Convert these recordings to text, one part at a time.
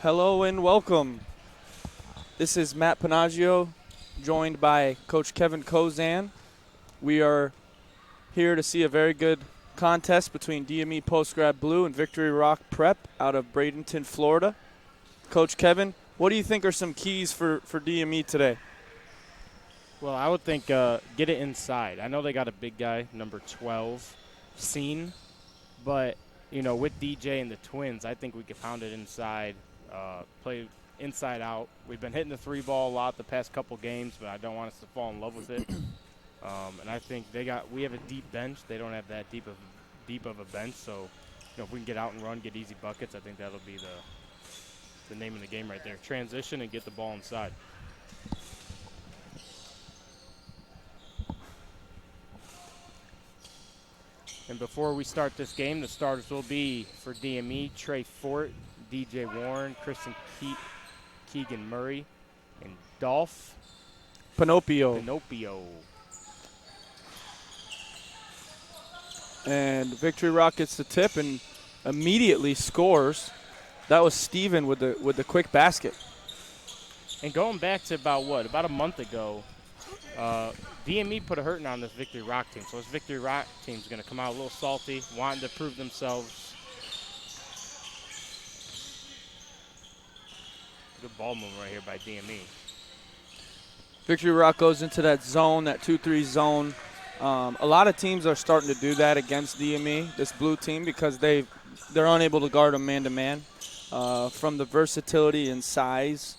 Hello and welcome. This is Matt Panaggio, joined by Coach Kevin Kozan. We are here to see a very good contest between DME Postgrad Blue and Victory Rock Prep out of Bradenton, Florida. Coach Kevin, what do you think are some keys for DME today? Well, I would think get it inside. I know they got a big guy, number 12, Scene, but, with DJ and the Twins, I think we could pound it inside, play inside out. We've been hitting the three ball a lot the past couple games, but I don't want us to fall in love with it. And I think we have a deep bench. They don't have that deep of a bench, so if we can get out and run, get easy buckets, I think that'll be the name of the game right there. Transition and get the ball inside. And before we start this game, the starters will be for DME, Trey Fort, DJ Warren, Kristen Keegan Murray, and Dolph Pinocchio. And Victory Rock gets the tip and immediately scores. That was Steven with the quick basket. And going back to about a month ago, DME put a hurting on this Victory Rock team. So this Victory Rock team is going to come out a little salty, wanting to prove themselves. Good ball movement right here by DME. Victory Rock goes into that zone, that 2-3 zone. A lot of teams are starting to do that against DME, this blue team, because they're unable to guard them man-to-man. From the versatility and size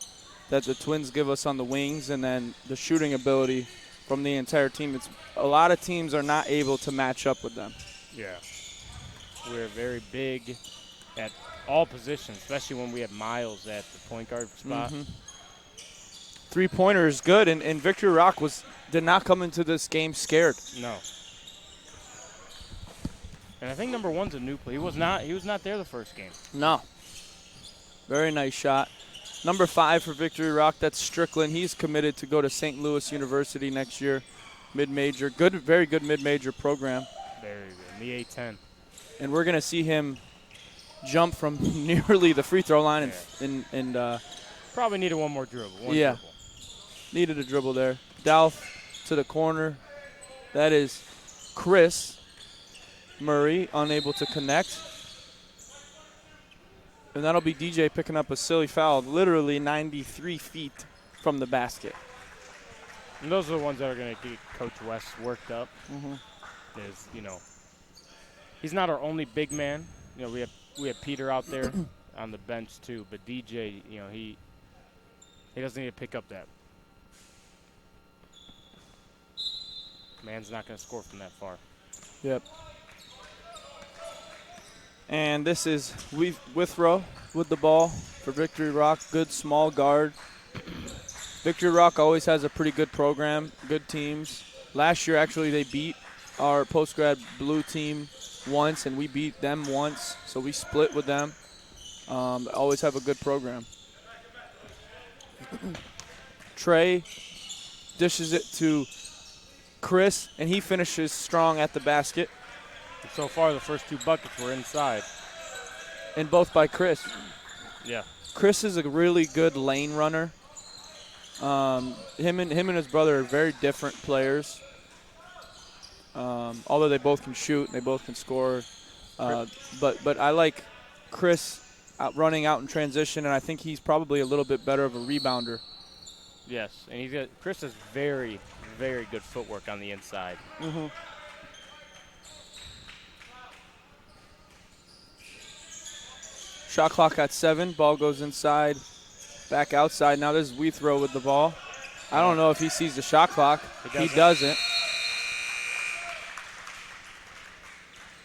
that the Twins give us on the wings, and then the shooting ability from the entire team, a lot of teams are not able to match up with them. Yeah. We're very big at all positions, especially when we have Miles at the point guard spot. Mm-hmm. Three-pointer is good, and Victory Rock did not come into this game scared. No. And I think number one's a new player. He was not there the first game. No. Very nice shot. Number 5 for Victory Rock, that's Strickland. He's committed to go to St. Louis University next year, mid-major. Very good mid-major program. Very good. In the A-10. And we're going to see him jump from nearly the free throw line and probably needed one more dribble. Dribble. Needed a dribble there. Dolph to the corner. That is Chris Murray, unable to connect. And that'll be DJ picking up a silly foul, literally 93 feet from the basket. And those are the ones that are going to get Coach West worked up. Mm-hmm. He's not our only big man. We have Peter out there on the bench too, but DJ, he doesn't need to pick up that. Man's not going to score from that far. Yep. And this is Withrow with the ball for Victory Rock. Good small guard. Victory Rock always has a pretty good program, good teams. Last year, actually, they beat our Postgrad Blue team once, and we beat them once, so we split with them. Always have a good program. Trey dishes it to Chris, and he finishes strong at the basket. So far, the first 2 buckets were inside. And both by Chris. Yeah. Chris is a really good lane runner. Him and his brother are very different players. Although they both can shoot, they both can score. But I like Chris running out in transition, and I think he's probably a little bit better of a rebounder. Yes, and Chris has very, very good footwork on the inside. Mm-hmm. Shot clock at 7. Ball goes inside, back outside. Now there's Withrow with the ball. I don't know if he sees the shot clock. He doesn't.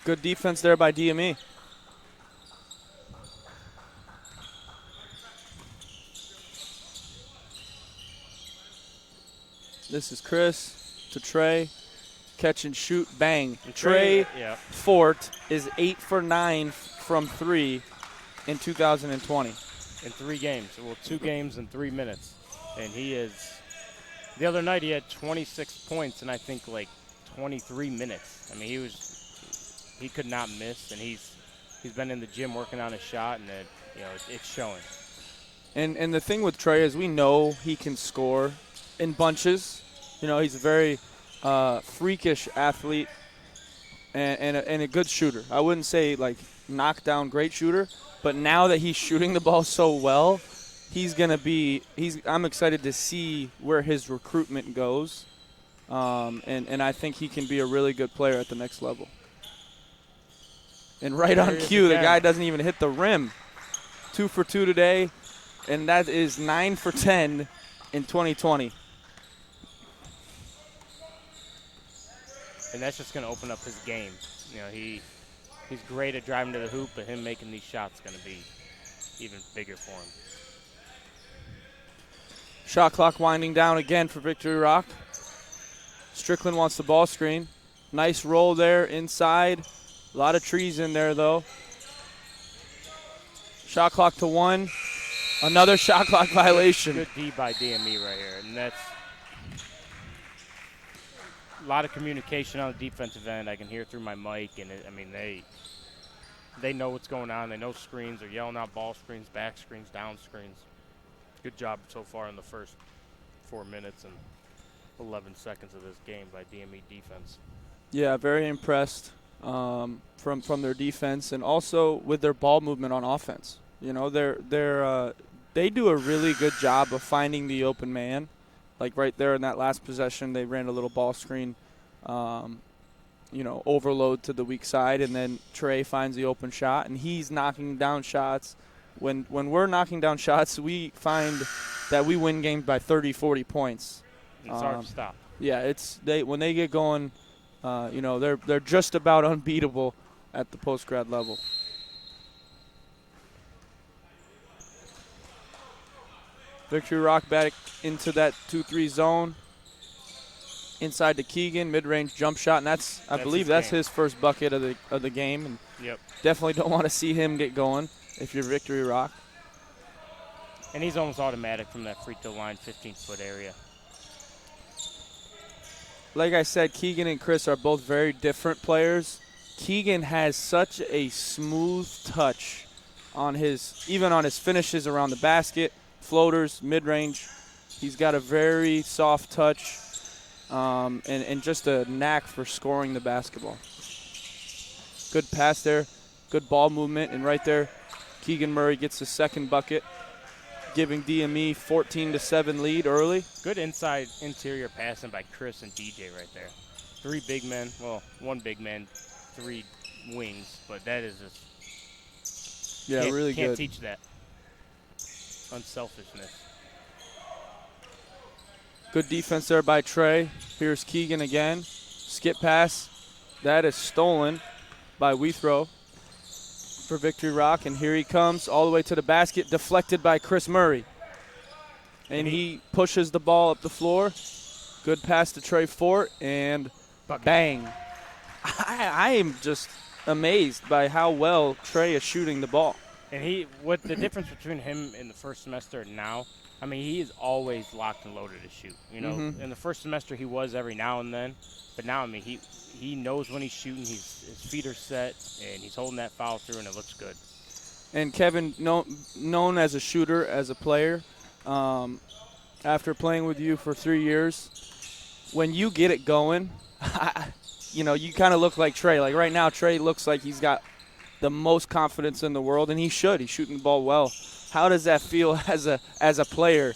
Good defense there by DME. This is Chris to Trey. Catch and shoot, bang. Trey Fort is 8 for 9 from 3 in 2020. In 3 games. Well, 2 games in 3 minutes. And he is – the other night he had 26 points in I think like 23 minutes. I mean, he could not miss, and he's been in the gym working on his shot, and it's showing. And the thing with Trey is we know he can score in bunches. You know, he's a very freakish athlete and a good shooter. I wouldn't say like knockdown great shooter, but now that he's shooting the ball so well, he's going to be – I'm excited to see where his recruitment goes. And I think he can be a really good player at the next level. And right There on he is cue, the again. guy doesn't even hit the rim. 2 for 2 today, and that is 9 for 10 in 2020. And that's just going to open up his game. You know, he's great at driving to the hoop, but him making these shots is going to be even bigger for him. Shot clock winding down again for Victory Rock. Strickland wants the ball screen. Nice roll there inside. A lot of trees in there, though. Shot clock to 1. Another shot clock violation. Good D by DME right here. And that's a lot of communication on the defensive end. I can hear through my mic. And, they know what's going on. They know screens. They're yelling out ball screens, back screens, down screens. Good job so far in the first 4 minutes and 11 seconds of this game by DME defense. Yeah, very impressed from their defense and also with their ball movement on offense. You know, they do a really good job of finding the open man. Like right there in that last possession, they ran a little ball screen, overload to the weak side, and then Trey finds the open shot, and he's knocking down shots. When we're knocking down shots, we find that we win games by 30, 40 points. It's hard to stop. Yeah, when they get going, they're just about unbeatable at the post-grad level. Victory Rock back into that 2-3 zone. Inside to Keegan, mid-range jump shot, and I believe that's his first bucket of the game. And yep. Definitely don't want to see him get going if you're Victory Rock. And he's almost automatic from that free throw line, 15-foot area. Like I said, Keegan and Chris are both very different players. Keegan has such a smooth touch on his finishes around the basket, floaters, mid-range. He's got a very soft touch and just a knack for scoring the basketball. Good pass there, good ball movement, and right there, Keegan Murray gets the second bucket, giving DME 14-7 lead early. Good inside interior passing by Chris and DJ right there. 3 big men, well, 1 big man, 3 wings, but that is just really can't good. teach that. Unselfishness. Good defense there by Trey. Here's Keegan again. Skip pass. That is stolen by Wethrow for Victory Rock, and here he comes all the way to the basket, deflected by Chris Murray. And he pushes the ball up the floor. Good pass to Trey Fort, and bang. I am just amazed by how well Trey is shooting the ball. And what the difference between him in the first semester and now, he is always locked and loaded to shoot. You know, in the first semester he was every now and then, but now he knows when he's shooting. His feet are set, and he's holding that foul through, and it looks good. And Kevin, known as a shooter, as a player, after playing with you for 3 years, when you get it going, you kind of look like Trey. Like right now, Trey looks like he's got the most confidence in the world, and he should. He's shooting the ball well. How does that feel as a player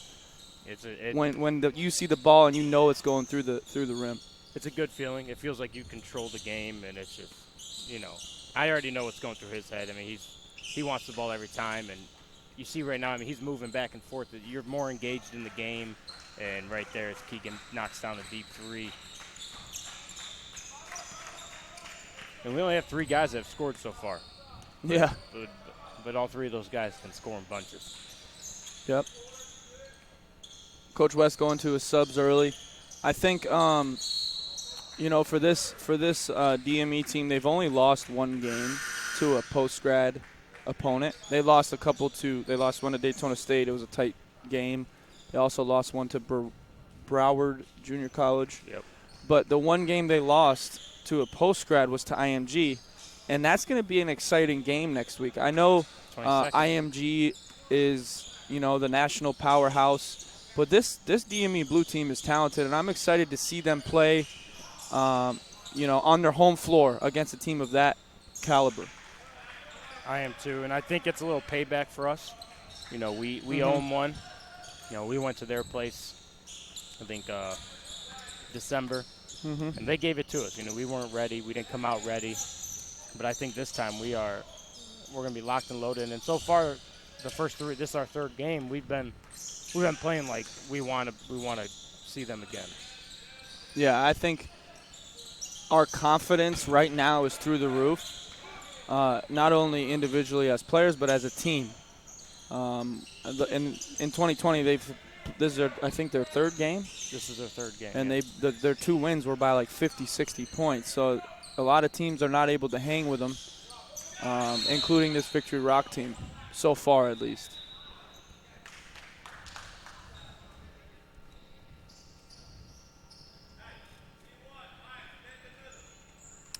when you see the ball and you know it's going through the rim? It's a good feeling. It feels like you control the game, and it's just, I already know what's going through his head. He wants the ball every time, and you see right now, he's moving back and forth. You're more engaged in the game, and right there as Keegan knocks down the deep 3. And we only have 3 guys that have scored so far. Yeah. But all 3 of those guys can score in bunches. Yep. Coach West going to his subs early. I think, for this DME team, they've only lost 1 game to a post-grad opponent. They lost they lost one to Daytona State. It was a tight game. They also lost one to Broward Junior College. Yep. But the 1 game they lost to a post-grad was to IMG, and that's going to be an exciting game next week. I know IMG is, the national powerhouse. But this DME blue team is talented, and I'm excited to see them play, on their home floor against a team of that caliber. I am too, and I think it's a little payback for us. We Mm-hmm. owe them one. We went to their place, I think, December, Mm-hmm. and they gave it to us. We weren't ready. We didn't come out ready. But I think this time we're going to be locked and loaded. And so far, the first three, this is our third game. We've been playing like we want to see them again. Yeah, I think our confidence right now is through the roof, not only individually as players, but as a team. In 2020, this is I think their third game. This is their third game. And yeah. their 2 wins were by like 50, 60 points. So a lot of teams are not able to hang with them, including this Victory Rock team, so far at least.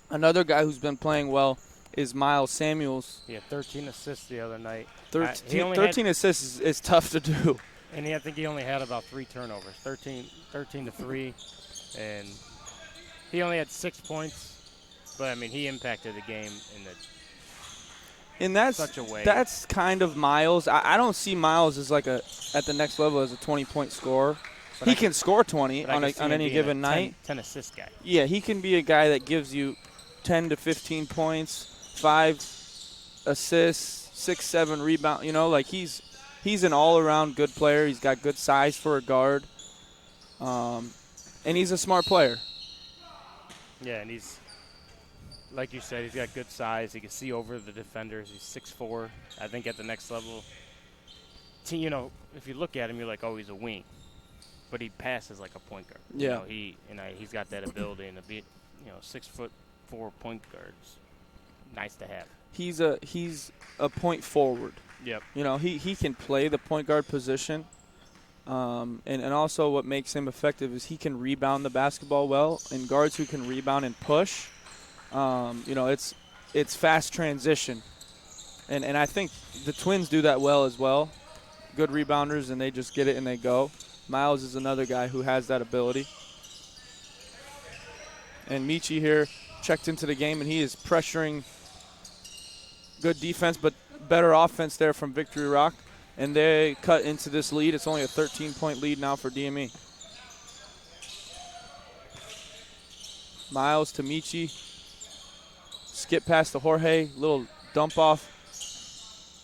Another guy who's been playing well is Miles Samuels. He had 13 assists the other night. 13 assists is tough to do. And I think he only had about 3 turnovers, 13 to 3. And he only had 6 points. But, I mean, he impacted the game in such a way. That's kind of Miles. I don't see Miles as at the next level as a 20-point scorer. But he can score 20 on any given night. 10 assist guy. Yeah, he can be a guy that gives you 10 to 15 points, 5 assists, 6, 7 rebounds. He's an all-around good player. He's got good size for a guard, and he's a smart player. Yeah, and he's, like you said, he's got good size. He can see over the defenders. He's 6'4". I think at the next level, if you look at him, you're like, oh, he's a wing, but he passes like a point guard. Yeah, He's got that ability, and to be, 6'4" point guards, nice to have. He's a point forward. Yep. He can play the point guard position, and also what makes him effective is he can rebound the basketball well. And guards who can rebound and push, it's fast transition, and I think the Twins do that well as well. Good rebounders, and they just get it and they go. Miles is another guy who has that ability. And Michi here checked into the game, and he is pressuring. Good defense, but better offense there from Victory Rock. And they cut into this lead. It's only a 13-point lead now for DME. Miles to Michi. Skip past to Jorge. Little dump off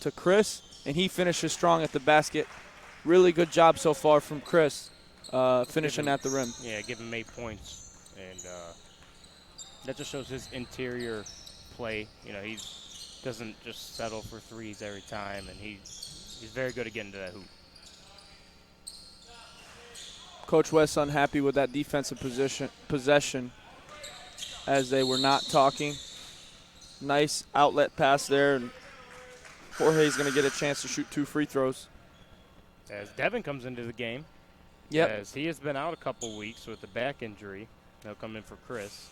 to Chris. And he finishes strong at the basket. Really good job so far from Chris, finishing at the rim. Yeah, give him 8 points. And that just shows his interior play. He doesn't just settle for threes every time, and he's very good at getting to that hoop. Coach West unhappy with that defensive possession as they were not talking. Nice outlet pass there, and Jorge's going to get a chance to shoot 2 free throws. As Devin comes into the game, as he has been out a couple weeks with a back injury, he'll come in for Chris.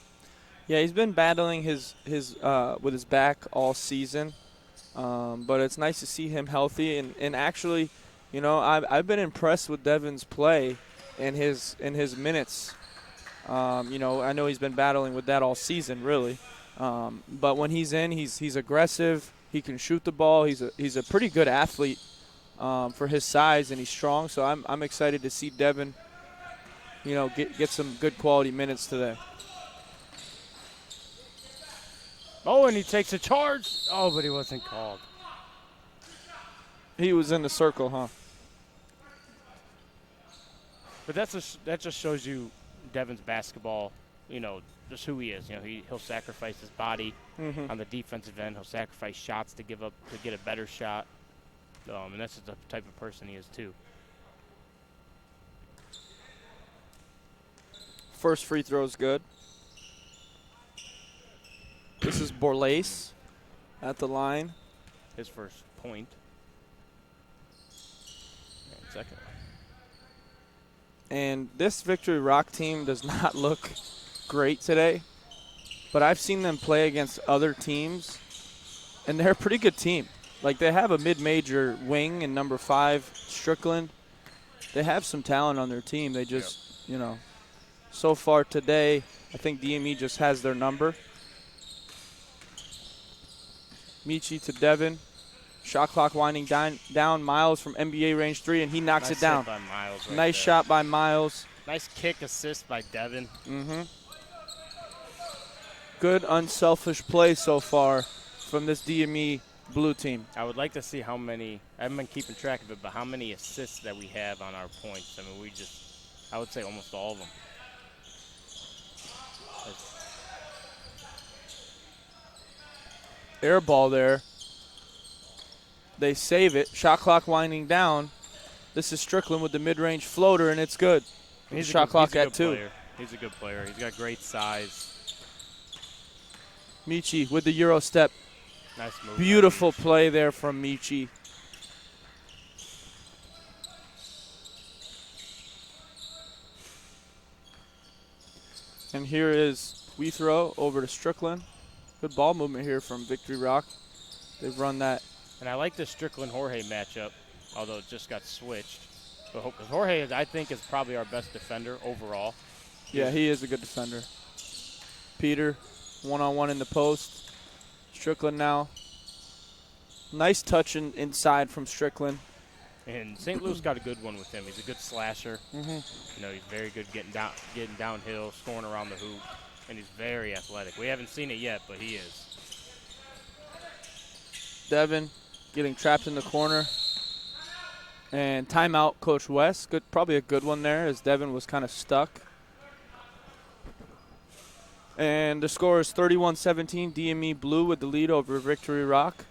Yeah, he's been battling his with his back all season, but it's nice to see him healthy. And actually, I've been impressed with Devin's play and his minutes. I know he's been battling with that all season, really. But when he's in, he's aggressive. He can shoot the ball. He's a pretty good athlete for his size, and he's strong. So I'm excited to see Devin, get some good quality minutes today. Oh, and he takes a charge. Oh, but he wasn't called. He was in the circle, huh? But that just shows you Devin's basketball, just who he is. He'll sacrifice his body on the defensive end. He'll sacrifice shots to get a better shot. And that's just the type of person he is, too. First free throw is good. This is Borlase at the line. His first point. And second. And this Victory Rock team does not look great today, but I've seen them play against other teams, and they're a pretty good team. Like, they have a mid-major wing in number 5, Strickland. They have some talent on their team. They just, you know, so far today, I think DME just has their number. Michi to Devin. Shot clock winding down. Miles from NBA range 3, and he knocks Nice it down. hit by Miles right Nice there. shot by Miles. Nice kick assist by Devin. Good unselfish play so far from this DME blue team. I would like to see how many, I haven't been keeping track of it, but how many assists that we have on our points. I mean, I would say almost all of them. Air ball there. They save it. Shot clock winding down. This is Strickland with the mid-range floater, and it's good. Shot clock at 2. Player. He's a good player. He's got great size. Michi with the Euro step. Nice move. Beautiful play there from Michi. And here is we throw over to Strickland. Good ball movement here from Victory Rock. They've run that. And I like the Strickland-Jorge matchup, although it just got switched. But Jorge, I think, is probably our best defender overall. Yeah, he is a good defender. Peter, one-on-one in the post. Strickland now. Nice touch inside from Strickland. And St. Louis got a good one with him. He's a good slasher. You know, he's very good getting downhill, scoring around the hoop, and he's very athletic. We haven't seen it yet, but he is. Devin getting trapped in the corner. And timeout, Coach West. Good, probably a good one there, as Devin was kind of stuck. And the score is 31-17. DME Blue with the lead over Victory Rock.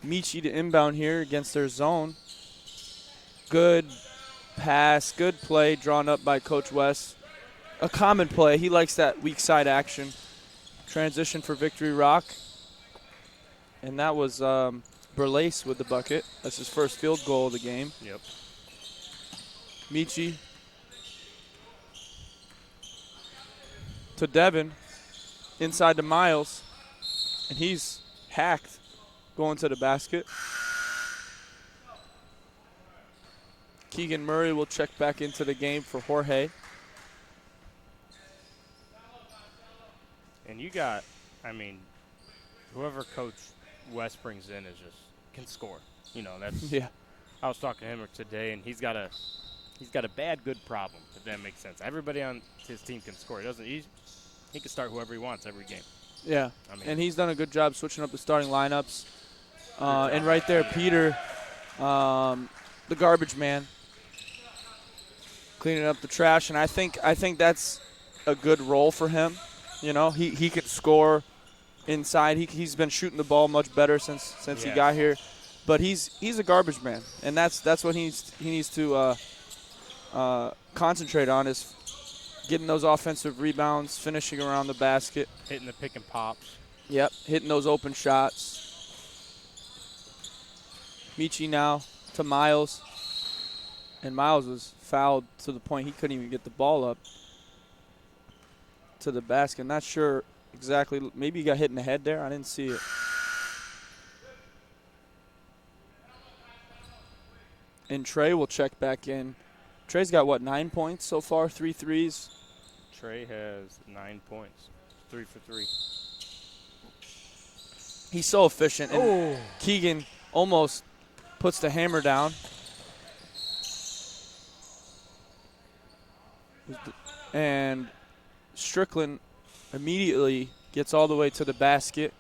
Michi to inbound here against their zone. Good pass, good play drawn up by Coach West. A common play. He likes that weak side action. Transition for Victory Rock. And that was Berlace with the bucket. That's his first field goal of the game. Yep. Michi to Devin. Inside to Miles. And he's hacked. Going to the basket. Keegan Murray will check back into the game for Jorge. And you got, I mean, whoever Coach West brings in can score. You know, that's. Yeah. I was talking to him today, and he's got a bad good problem, if that makes sense. Everybody on his team can score. He can start whoever he wants every game. Yeah. I mean, and he's done a good job switching up the starting lineups. And right there, Peter, the garbage man, cleaning up the trash. And I think that's a good role for him. You know, he can score inside. He's been shooting the ball much better since he got here. But he's a garbage man, and that's what he needs to concentrate on, is getting those offensive rebounds, finishing around the basket, hitting the pick and pops. Yep, hitting those open shots. Michi now to Miles. And Miles was fouled to the point he couldn't even get the ball up to the basket. Not sure exactly. Maybe he got hit in the head there. I didn't see it. And Trey will check back in. Trey's got, 9 points so far? 3 threes? Trey has 9 points. 3 for 3. He's so efficient. And Keegan almost puts the hammer down. And Strickland immediately gets all the way to the basket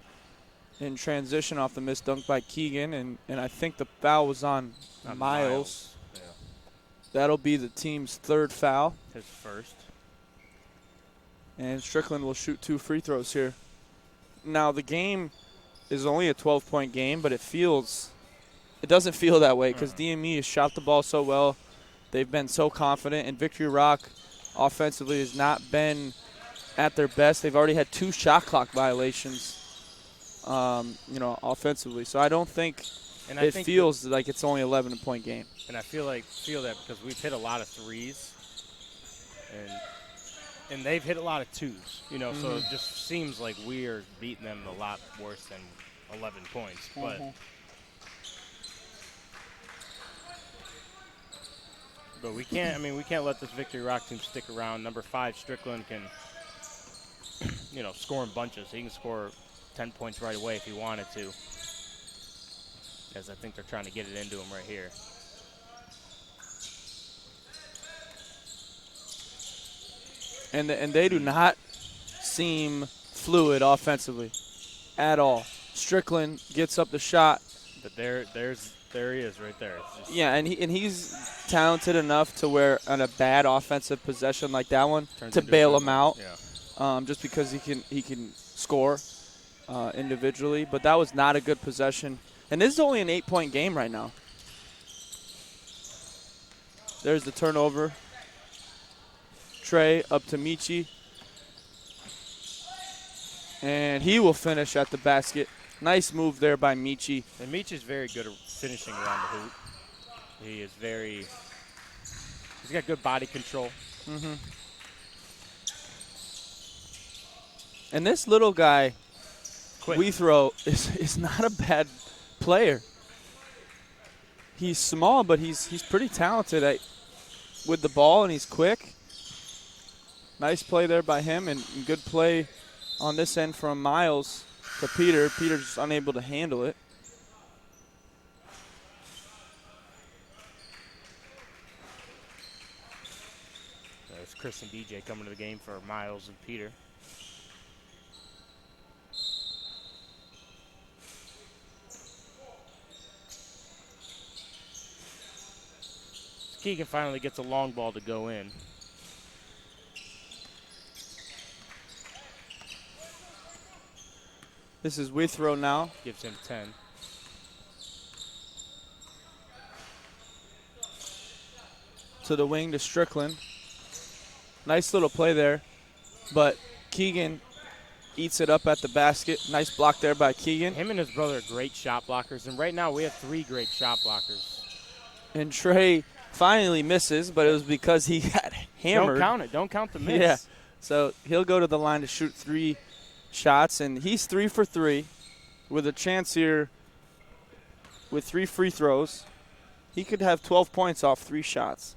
in transition off the missed dunk by Keegan, and I think the foul was on Miles. Yeah. That'll be the team's third foul. His first. And Strickland will shoot 2 free throws here. Now, the game is only a 12-point game, but it doesn't feel that way because DME has shot the ball so well. They've been so confident, and Victory Rock offensively has not been at their best. They've already had 2 shot clock violations, offensively. So I don't think it feels like it's only 11-point game. And I feel that because we've hit a lot of threes, and they've hit a lot of twos, so it just seems like we're beating them a lot worse than 11 points. But we can't let this Victory Rock team stick around. Number 5, Strickland can, score in bunches. He can score 10 points right away if he wanted to, as I think they're trying to get it into him right here. And they do not seem fluid offensively at all. Strickland gets up the shot. But there he is right there. Yeah, and he's talented enough to where on a bad offensive possession like that one to bail him out. Yeah. Just because he can score individually. But that was not a good possession. And this is only an 8-point game right now. There's the turnover. Trey up to Michi. And he will finish at the basket. Nice move there by Michi. And Michi's very good at finishing around the hoop. He's got good body control. And this little guy, Weethrow, is not a bad player. He's small, but he's pretty talented with the ball, and he's quick. Nice play there by him, and good play on this end from Miles to Peter. Peter's just unable to handle it. There's Chris and DJ coming to the game for Miles and Peter. Keegan finally gets a long ball to go in. This is Withrow now. Gives him 10. To the wing to Strickland. Nice little play there. But Keegan eats it up at the basket. Nice block there by Keegan. Him and his brother are great shot blockers. And right now we have 3 great shot blockers. And Trey finally misses, but it was because he got hammered. Don't count it. Don't count the miss. Yeah. So he'll go to the line to shoot 3 shots, and he's 3 for 3 with a chance here with 3 free throws. He could have 12 points off 3 shots.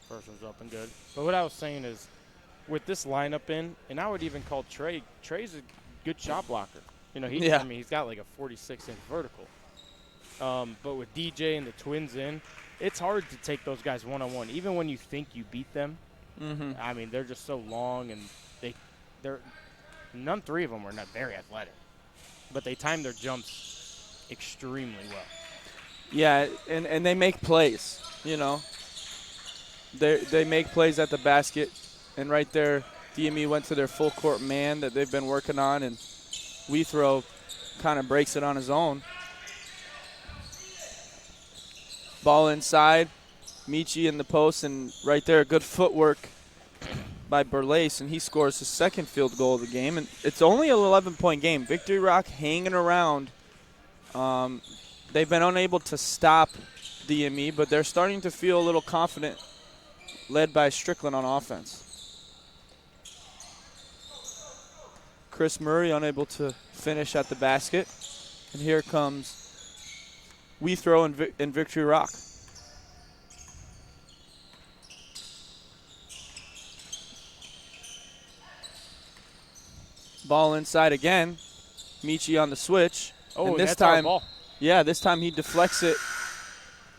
First one's up and good. But what I was saying is, with this lineup in, and I would even call Trey's a good shot blocker. He's got like a 46-inch vertical. But with DJ and the Twins in, it's hard to take those guys one-on-one. Even when you think you beat them, they're just so long, and none 3 of them are not very athletic. But they time their jumps extremely well. Yeah, and they make plays, They make plays at the basket, and right there, DME went to their full court man that they've been working on, and Wethrow kind of breaks it on his own. Ball inside, Michi in the post, and right there, good footwork by Burlace, and he scores his 2nd field goal of the game. And it's only an 11-point game. Victory Rock hanging around. They've been unable to stop DME, but they're starting to feel a little confident, led by Strickland on offense. Chris Murray unable to finish at the basket. And here comes Wethrow and Victory Rock. Ball inside again. Michi on the switch. Oh, and this that's time, our ball. Yeah, this time he deflects it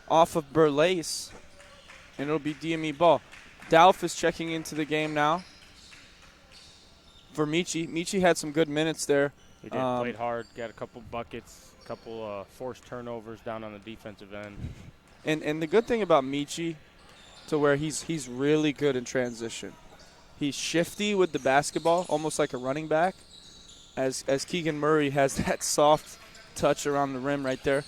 off of Burlace. and it'll be DME ball. Dalf is checking into the game now for Michi. Michi had some good minutes there. He did, played hard, got a couple buckets, a couple forced turnovers down on the defensive end. And the good thing about Michi, to where he's really good in transition. He's shifty with the basketball, almost like a running back, as Keegan Murray has that soft touch around the rim right there.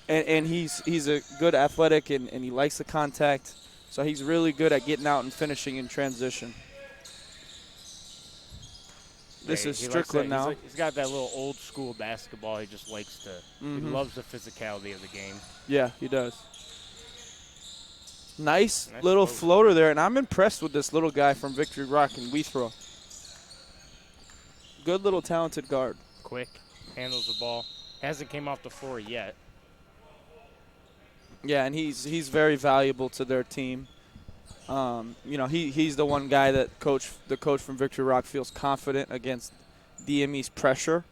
And he's a good athletic, and he likes the contact. So he's really good at getting out and finishing in transition. This is Strickland now. He's got that little old school basketball. He just likes to. He loves the physicality of the game. Yeah, he does. Nice little floater there, and I'm impressed with this little guy from Victory Rock and Wethrow. Good little talented guard. Quick, handles the ball. Hasn't came off the floor yet. Yeah, and he's very valuable to their team. He's the one guy that the coach from Victory Rock feels confident against DME's pressure.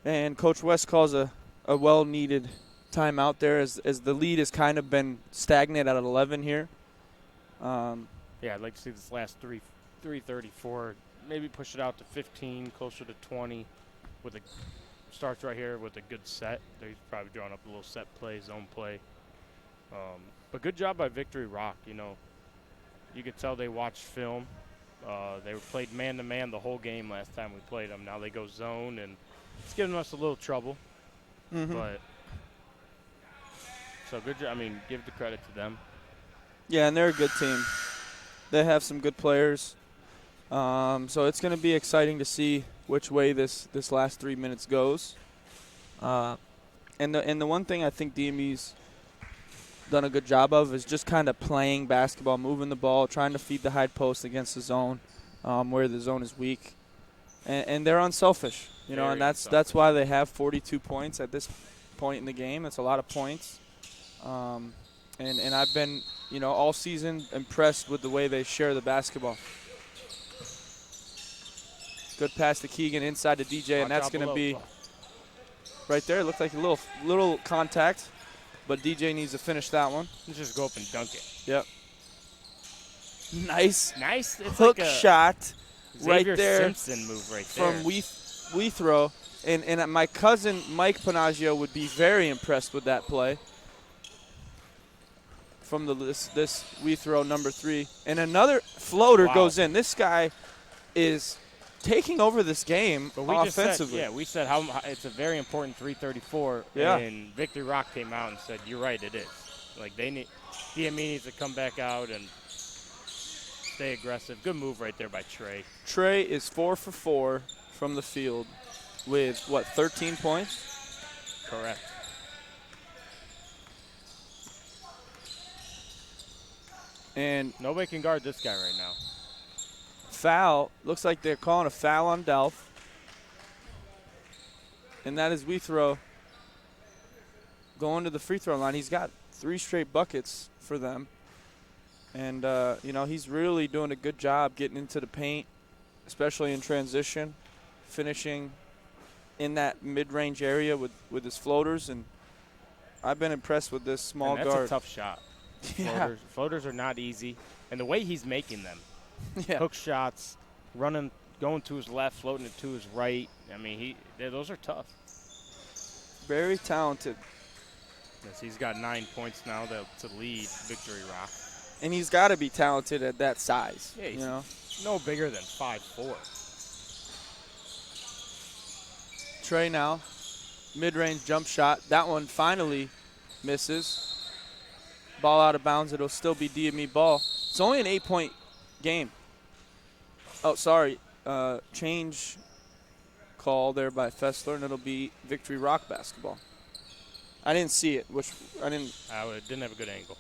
And Coach West calls a well-needed timeout there as the lead has kind of been stagnant at 11 here. Yeah, I'd like to see this last 3:34, maybe push it out to 15, closer to 20, starts right here with a good set. He's probably drawing up a little set play, zone play. But good job by Victory Rock. You could tell they watched film. They played man-to-man the whole game last time we played them. Now they go zone, and it's giving us a little trouble. But so good job. I mean, give the credit to them. Yeah, and they're a good team. They have some good players. So it's going to be exciting to see which way this last 3 minutes goes. And the one thing I think DME's done a good job of is just kind of playing basketball, moving the ball, trying to feed the high post against the zone, where the zone is weak. And they're unselfish, and that's why they have 42 points at this point in the game. That's a lot of points. And I've been, all season impressed with the way they share the basketball. Good pass to Keegan inside to DJ, and that's going to be right there. It looked like a little contact, but DJ needs to finish that one. Let's just go up and dunk it. Yep. Nice. It's hook like a shot right Xavier there Simpson move right there. from Wethrow. And my cousin Mike Panaggio would be very impressed with that play from this Wethrow number 3. And another floater goes in. This guy is taking over this game offensively. We said how it's a very important 3:34. Yeah. And Victory Rock came out and said, "You're right, it is." Like DME needs to come back out and stay aggressive. Good move right there by Trey. Trey is 4 for 4 from the field with 13 points? Correct. And nobody can guard this guy right now. Foul. Looks like they're calling a foul on Delph. And that is Wethrow going to the free throw line. He's got 3 straight buckets for them. And, he's really doing a good job getting into the paint, especially in transition, finishing in that mid-range area with his floaters. And I've been impressed with this small guard. That's a tough shot. Yeah. Floaters are not easy. And the way he's making them. Yeah. Hook shots, running, going to his left, floating it to his right. I mean, those are tough. Very talented. Yes, he's got 9 points now to lead Victory Rock. And he's got to be talented at that size. Yeah, he's no bigger than 5'4". Trey now, mid-range jump shot. That one finally misses. Ball out of bounds. It'll still be DME ball. It's only an 8-point game. Oh, sorry. Change call there by Fessler, and it'll be Victory Rock basketball. I didn't see it, I didn't have a good angle.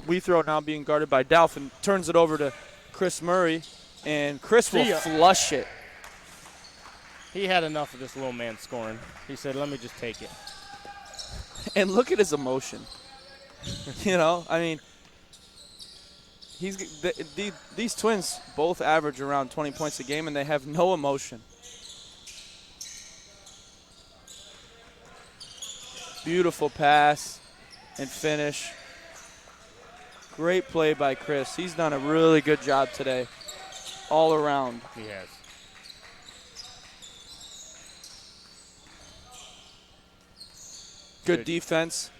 Wethrow now being guarded by Dalphin, turns it over to Chris Murray, and Chris will flush it. He had enough of this little man scoring. He said, "Let me just take it." And look at his emotion. I mean, these twins both average around 20 points a game, and they have no emotion. Beautiful pass and finish. Great play by Chris. He's done a really good job today, all around. He has. Good defense.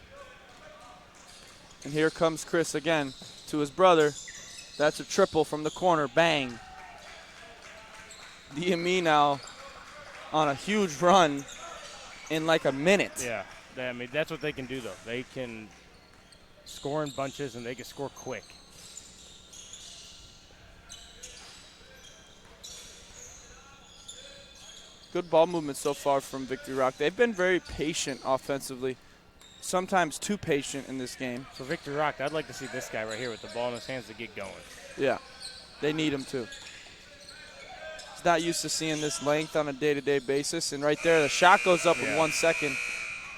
And here comes Chris again to his brother. That's a triple from the corner. Bang. DME now on a huge run in like a minute. Yeah. I mean, that's what they can do, though. They can score in bunches, and they can score quick. Good ball movement so far from Victory Rock. They've been very patient offensively, sometimes too patient in this game. So Victory Rock, I'd like to see this guy right here with the ball in his hands to get going. Yeah, they need him to. He's not used to seeing this length on a day-to-day basis. And right there, the shot goes up in 1 second,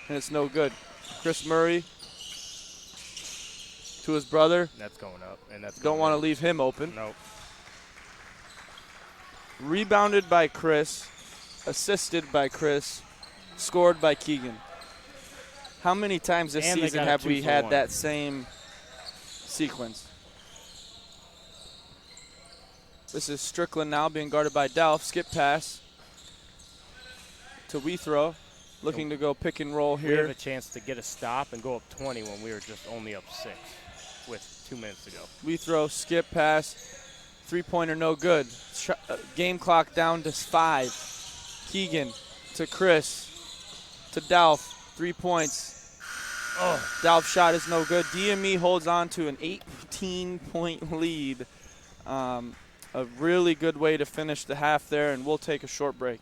and it's no good. Chris Murray to his brother. That's going up, and that's Don't want to leave him open. Nope. Rebounded by Chris, assisted by Chris, scored by Keegan. How many times this And they season got a have we 2-for-1. had that same sequence? This is Strickland now being guarded by Delph. Skip pass to Wethrow. Looking to go pick and roll We have here. a chance to get a stop and go up 20 when we were just only up 6 with 2 minutes to go. Wethrow, skip pass. Three-pointer no good. Game clock down to 5. Keegan to Chris to Delph. 3 points. Oh, Delph shot is no good. DME holds on to an 18-point lead. A really good way to finish the half there, and we'll take a short break.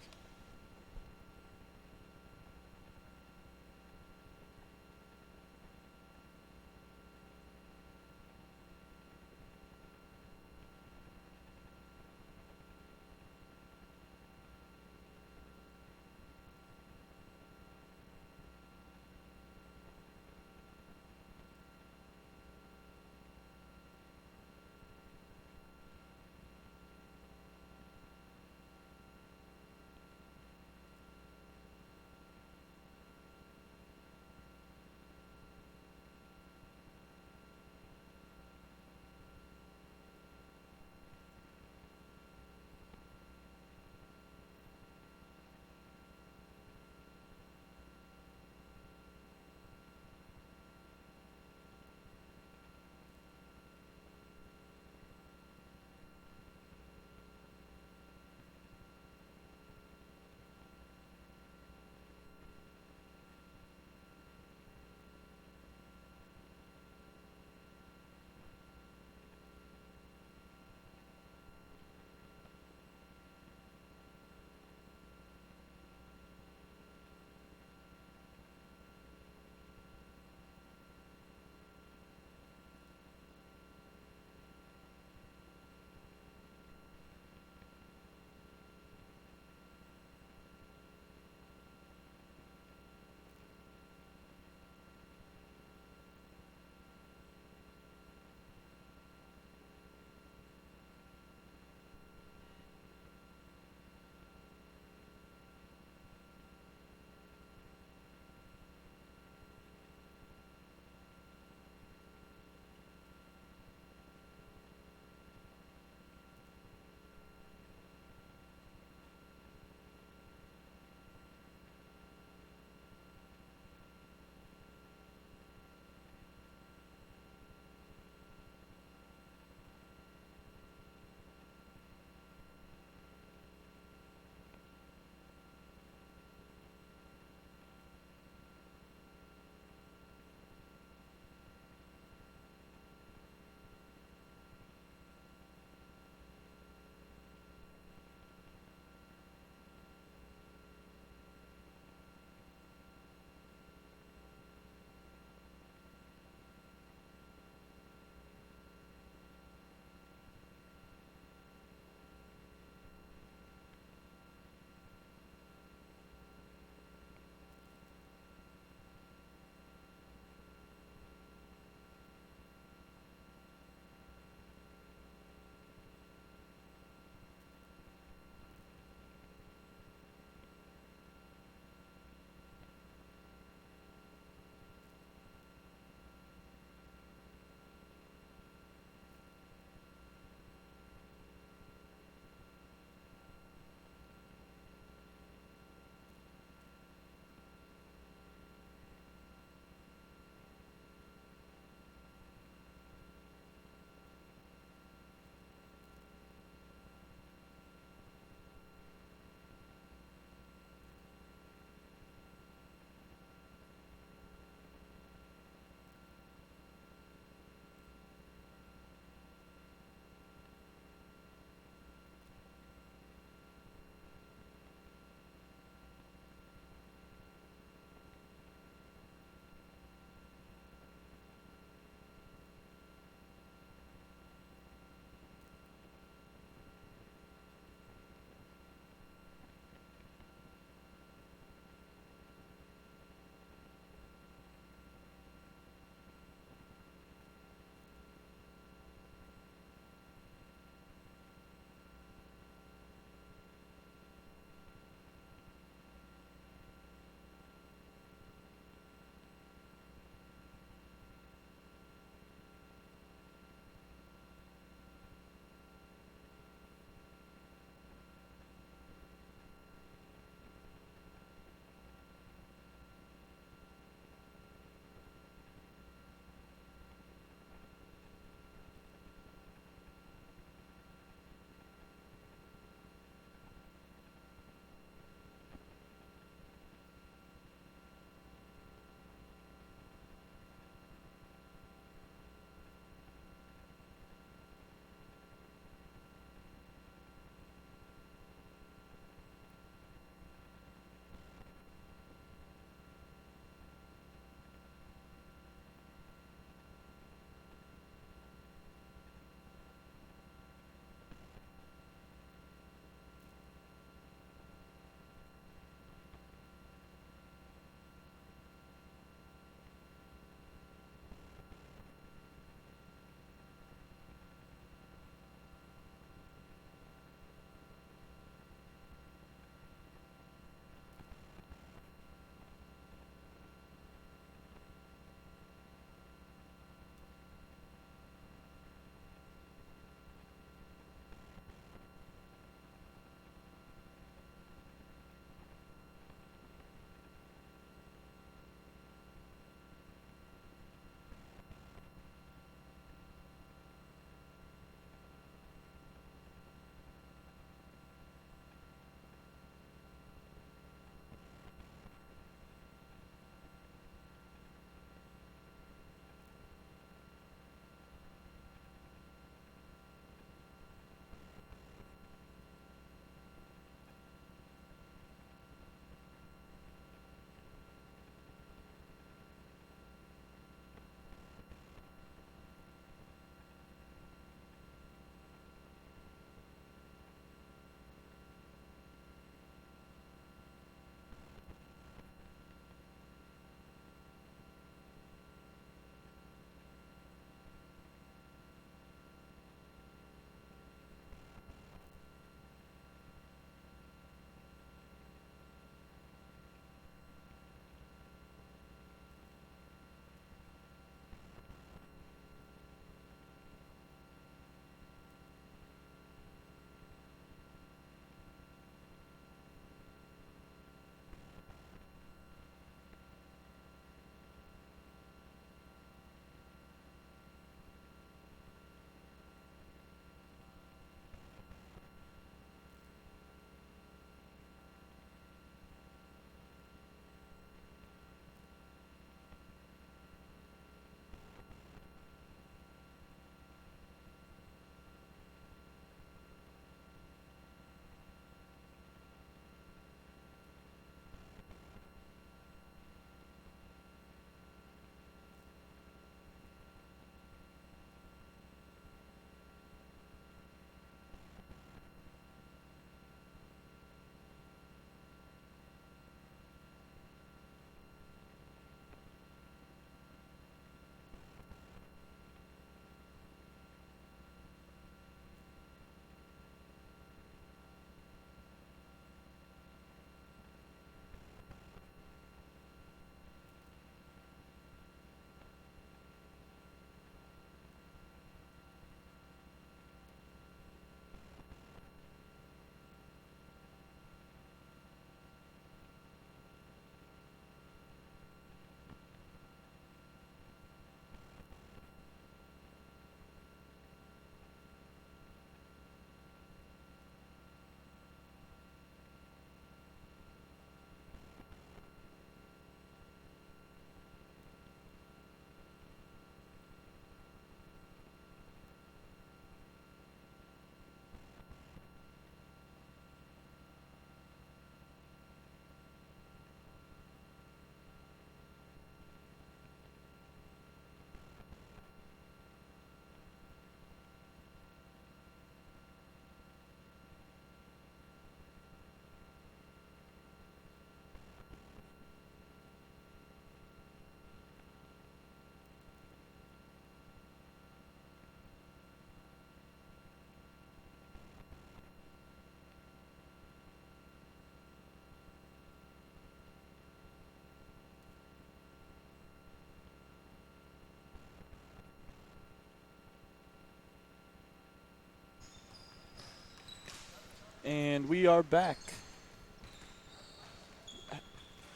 And we are back.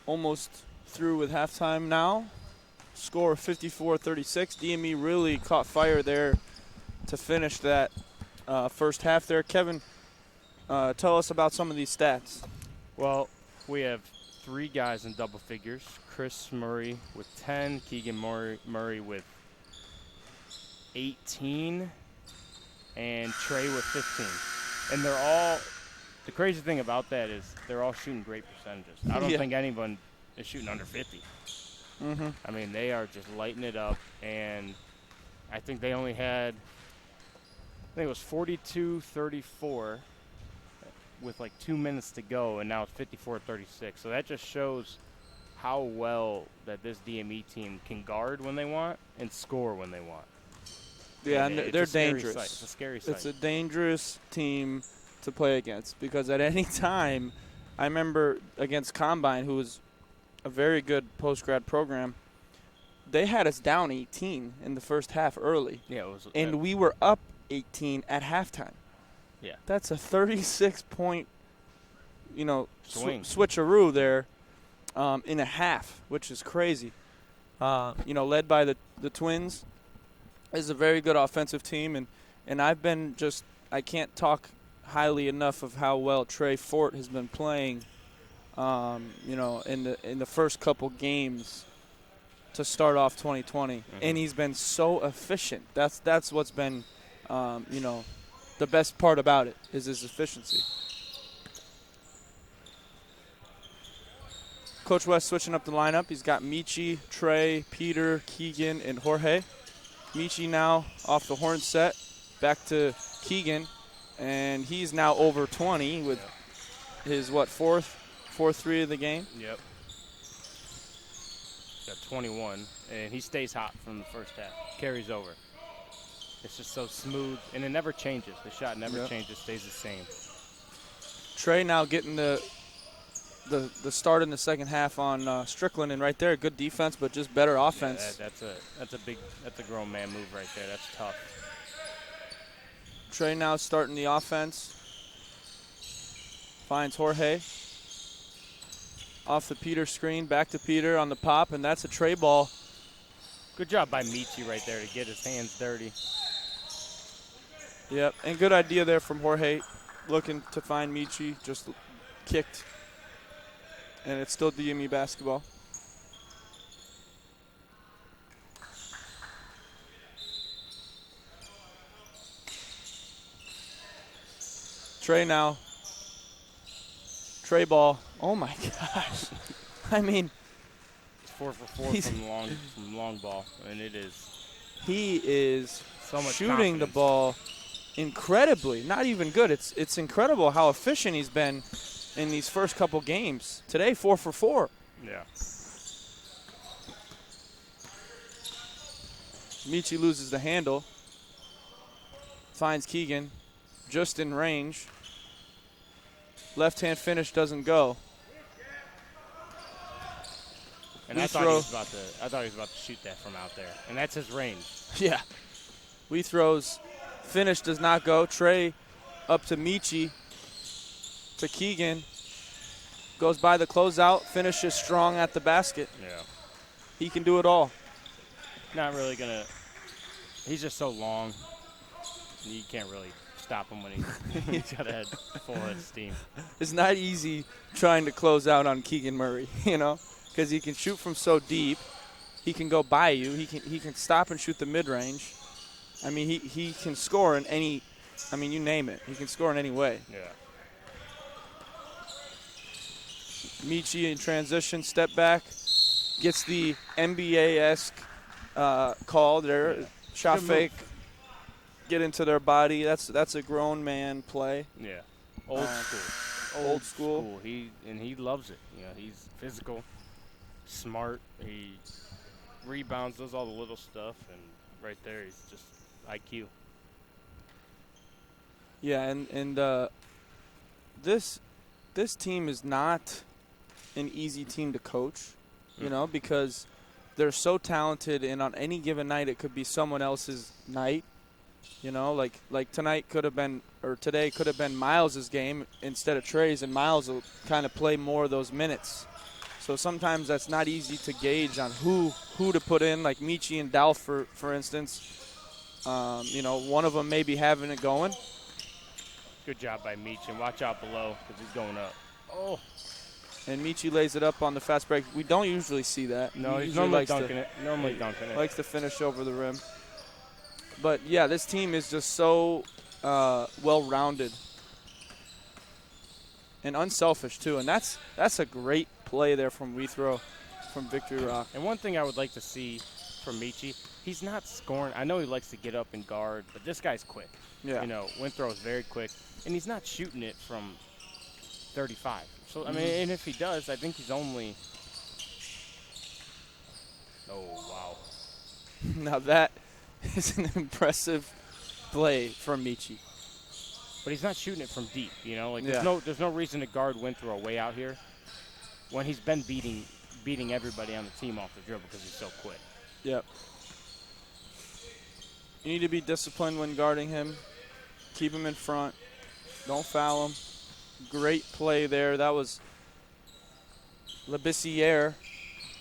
Almost through with halftime now. Score 54-36. DME really caught fire there to finish that first half there. Kevin, tell us about some of these stats. Well, we have 3 guys in double figures. Chris Murray with 10, Keegan Murray with 18, and Trey with 15. And they're all – the crazy thing about that is they're all shooting great percentages. I don't think anyone is shooting under 50. Mm-hmm. I mean, they are just lighting it up, and I think they only had – I think it was 42-34 with like 2 minutes to go, and now it's 54-36. So that just shows how well that this DME team can guard when they want and score when they want. Yeah, and they're dangerous. It's a scary sight. It's a dangerous team to play against because at any time, I remember against Combine, who was a very good post-grad program, they had us down 18 in the first half early. Yeah, it was. And we were up 18 at halftime. Yeah. That's a 36-point, swing. Switcheroo there in a half, which is crazy. Led by the Twins. Is a very good offensive team, and I've been I can't talk highly enough of how well Trey Fort has been playing, in the first couple games to start off 2020, and he's been so efficient. That's what's been, the best part about it is his efficiency. Coach West switching up the lineup. He's got Michi, Trey, Peter, Keegan, and Jorge. Michi now off the horn set, back to Keegan, and he's now over 20 with his, fourth three of the game? Yep. Got 21, and he stays hot from the first half. Carries over. It's just so smooth, and it never changes. The shot never changes, stays the same. Trey now getting the start in the second half on Strickland, and right there, good defense, but just better offense. Yeah, that's a grown man move right there. That's tough. Trey now starting the offense. Finds Jorge. Off the Peter screen, back to Peter on the pop, and that's a Trey ball. Good job by Michi right there to get his hands dirty. Yep, and good idea there from Jorge, looking to find Michi, just kicked. And it's still DME basketball. Trey now. Trey ball. Oh my gosh. I mean, it's 4 for 4 from long ball, and it is. He is so much shooting confidence. The ball incredibly. Not even good. It's incredible how efficient he's been in these first couple games. Today, 4 for 4. Yeah. Michi loses the handle. Finds Keegan just in range. Left-hand finish doesn't go. And I thought he was about to shoot that from out there. And that's his range. Yeah. We throws. Finish does not go. Trey up to Michi. To Keegan. Goes by the closeout. Finishes strong at the basket. Yeah. He can do it all. Not really going to. He's just so long. You can't really stop him when he's got a head full of steam. It's not easy trying to close out on Keegan Murray, because he can shoot from so deep. He can go by you. He can stop and shoot the mid-range. I mean, he can score in any. I mean, you name it. He can score in any way. Yeah. Michi in transition, step back, gets the NBA-esque call there. Yeah. Shot fake, get into their body. That's a grown man play. Yeah. Old school. He loves it. He's physical, smart. He rebounds, does all the little stuff, and right there he's just IQ. Yeah, and this team is not an easy team to coach, because they're so talented, and on any given night it could be someone else's night. You know, like tonight could have been, or today could have been Miles' game instead of Trey's, and Miles will kind of play more of those minutes. So sometimes that's not easy to gauge on who to put in, like Michi and Dalf, for instance. You know, one of them may be having it going. Good job by Meach, and watch out below because he's going up. Oh. And Michi lays it up on the fast break. We don't usually see that. No, He he's usually normally likes dunking it. Normally dunking it. Likes to finish over the rim. But, yeah, this team is just so well-rounded and unselfish, too. And that's a great play there from Wethrow from Victory Rock. And one thing I would like to see from Michi, he's not scoring. I know he likes to get up and guard, but this guy's quick. Yeah. You know, Winthrop is very quick, and he's not shooting it from 35. So, I mean, and if he does, I think he's only – oh, wow. Now that is an impressive play from Michi. But he's not shooting it from deep, you know? Like, Yeah. there's no reason to guard Winthrop way out here when he's been beating everybody on the team off the dribble because he's so quick. Yep. You need to be disciplined when guarding him. Keep him in front. Don't foul him. Great play there. That was Labissiere.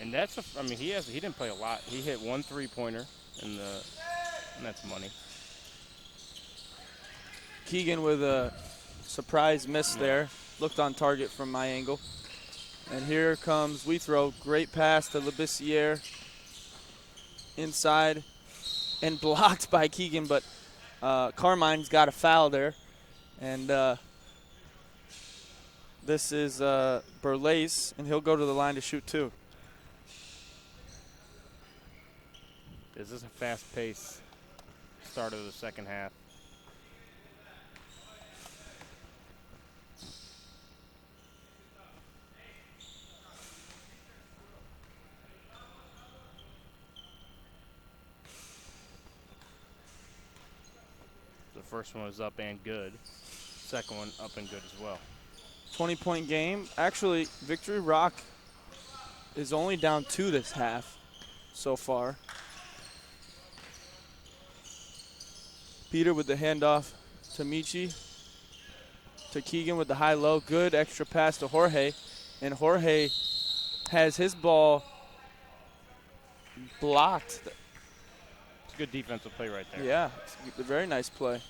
And that's I mean, he didn't play a lot. He hit 1 3-pointer, and that's money. Keegan with a surprise miss there. Looked on target from my angle. And here comes Wethrow. Great pass to Labissiere. Inside. And blocked by Keegan, but Carmine's got a foul there. And this is Burlace, and he'll go to the line to shoot two. This is a fast-paced start of the second half. The first one was up and good. Second one up and good as well. 20-point game. Actually, Victory Rock is only down 2 this half so far. Peter with the handoff to Michi. To Keegan with the high-low. Good extra pass to Jorge. And Jorge has his ball blocked. It's a good defensive play right there. Yeah, it's a very nice play.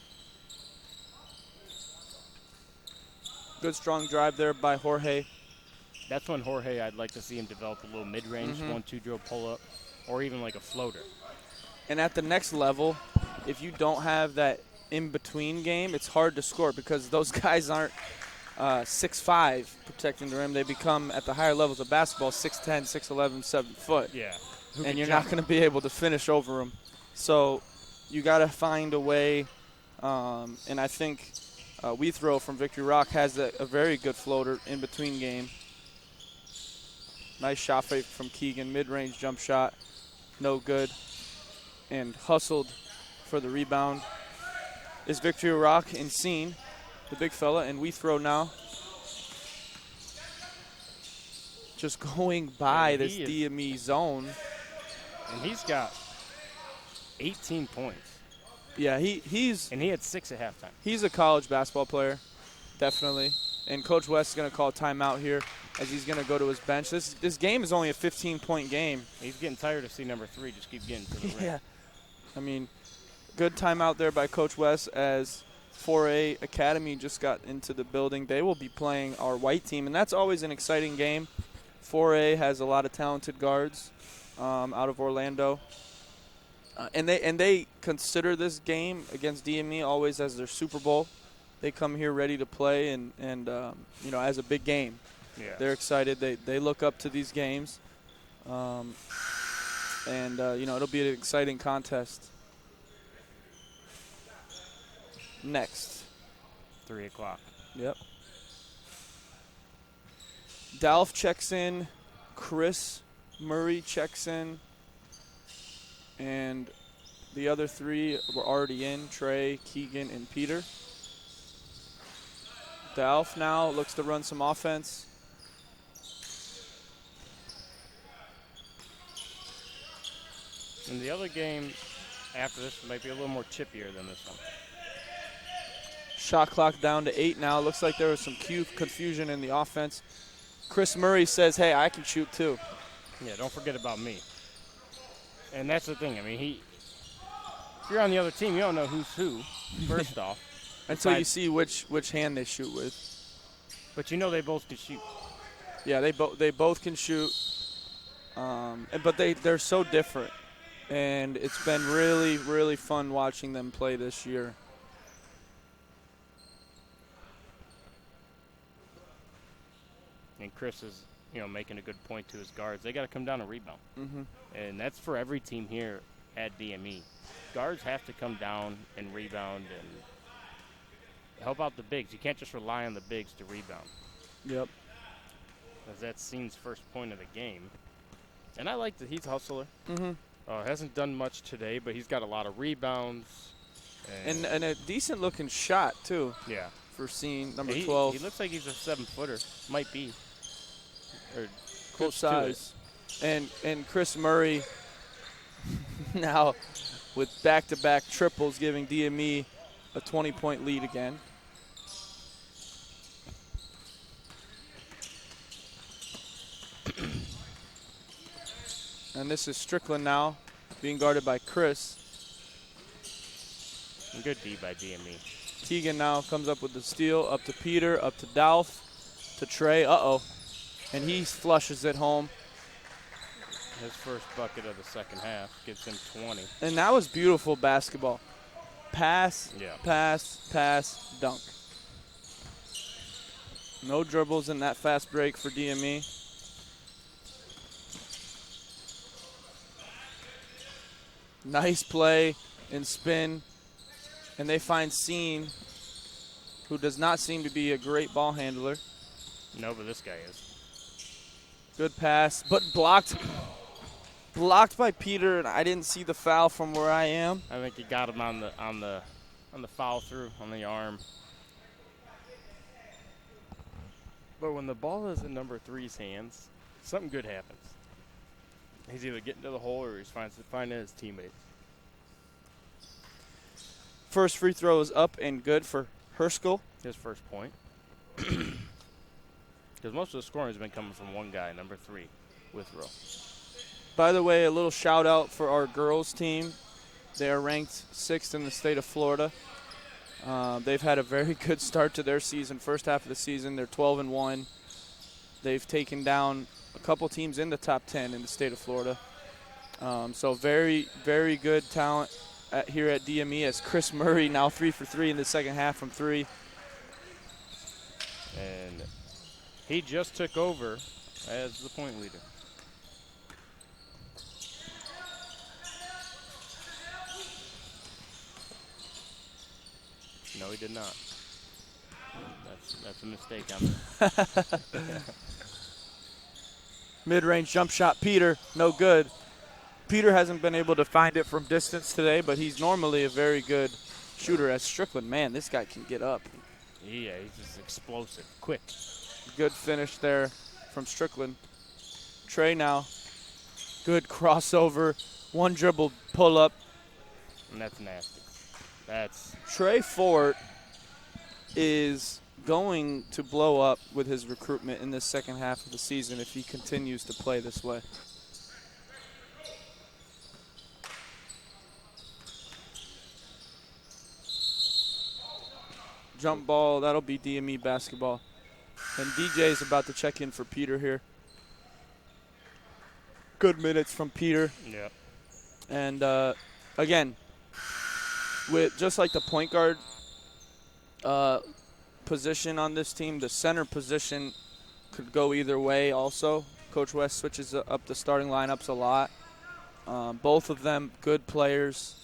Good strong drive there by Jorge. That's when Jorge, I'd like to see him develop a little mid-range 1-2 drill pull-up, or even like a floater. And at the next level, if you don't have that in-between game, it's hard to score because those guys aren't 6'5", protecting the rim. They become, at the higher levels of basketball, 6'10", 6'11", 7 foot. Yeah. And you're not going to be able to finish over them. So you got to find a way, and I think Wethrow from Victory Rock has a very good floater in-between game. Nice shot fake from Keegan, mid-range jump shot, no good. And hustled for the rebound is Victory Rock and Scene, the big fella, and Wethrow now. Just going by this DME zone. And he's got 18 points. Yeah, he's and he had 6 at halftime. He's a college basketball player, definitely. And Coach West is going to call timeout here as he's going to go to his bench. This game is only a 15-point game. He's getting tired of seeing number 3 just keep getting to the rim. Yeah. I mean, good timeout there by Coach West as 4A Academy just got into the building. They will be playing our white team, and that's always an exciting game. 4A has a lot of talented guards out of Orlando. And they consider this game against DME always as their Super Bowl. They come here ready to play and you know, as a big game. Yeah. They're excited. They look up to these games. You know, it'll be an exciting contest. Next. 3 o'clock. Yep. Dalf checks in. Chris Murray checks in. And the other 3 were already in, Trey, Keegan, and Peter. Dalf now looks to run some offense. In the other game, after this might be a little more chippier than this one. Shot clock down to 8 now. Looks like there was some confusion in the offense. Chris Murray says, hey, I can shoot too. Yeah, don't forget about me. And that's the thing. I mean, if you're on the other team, you don't know who's who, first off. Until you see which hand they shoot with. But you know they both can shoot. Yeah, they both can shoot. But they're so different. And it's been really, really fun watching them play this year. And Chris is, making a good point to his guards. They got to come down and rebound. Mm-hmm. And that's for every team here at DME. Guards have to come down and rebound and help out the bigs. You can't just rely on the bigs to rebound. Yep. Because that's Scene's first point of the game. And I like that he's a hustler. Mm-hmm. Hasn't done much today, but he's got a lot of rebounds. And a decent-looking shot, too. Yeah. For Scene, number 12. He looks like he's a 7-footer. Might be. Or Close size. And Chris Murray now with back-to-back triples giving DME a 20-point lead again. And this is Strickland now being guarded by Chris. Good D by DME. Teagan now comes up with the steal, up to Peter, up to Dolph, to Trey. Uh-oh. And he flushes it home. His first bucket of the second half gives him 20. And that was beautiful basketball. Pass, yeah. pass, dunk. No dribbles in that fast break for DME. Nice play and spin. And they find Scene, who does not seem to be a great ball handler. No, but this guy is. Good pass, but blocked. Blocked by Peter, and I didn't see the foul from where I am. I think he got him on the follow through on the arm. But when the ball is in number 3's hands, something good happens. He's either getting to the hole or he's finding his teammates. First free throw is up and good for Herschel. His first point. Because most of the scoring has been coming from one guy, number 3, Withrow. By the way, a little shout out for our girls team. They are ranked 6th in the state of Florida. They've had a very good start to their season. First half of the season, they're 12-1. They've taken down a couple teams in the top 10 in the state of Florida. So very, very good talent here at DME as Chris Murray now 3 for 3 in the second half from 3. And he just took over as the point leader. No, he did not. That's a mistake on there. Mid-range jump shot, Peter, no good. Peter hasn't been able to find it from distance today, but he's normally a very good shooter as Strickland. Man, this guy can get up. Yeah, he's just explosive, quick. Good finish there from Strickland. Trey now, good crossover, one dribble pull up. And that's nasty. Trey Fort is going to blow up with his recruitment in this second half of the season if he continues to play this way. Jump ball, that'll be DME basketball. And DJ is about to check in for Peter here. Good minutes from Peter. Yep. And again, with just like the point guard position on this team, the center position could go either way also. Coach West switches up the starting lineups a lot. Both of them good players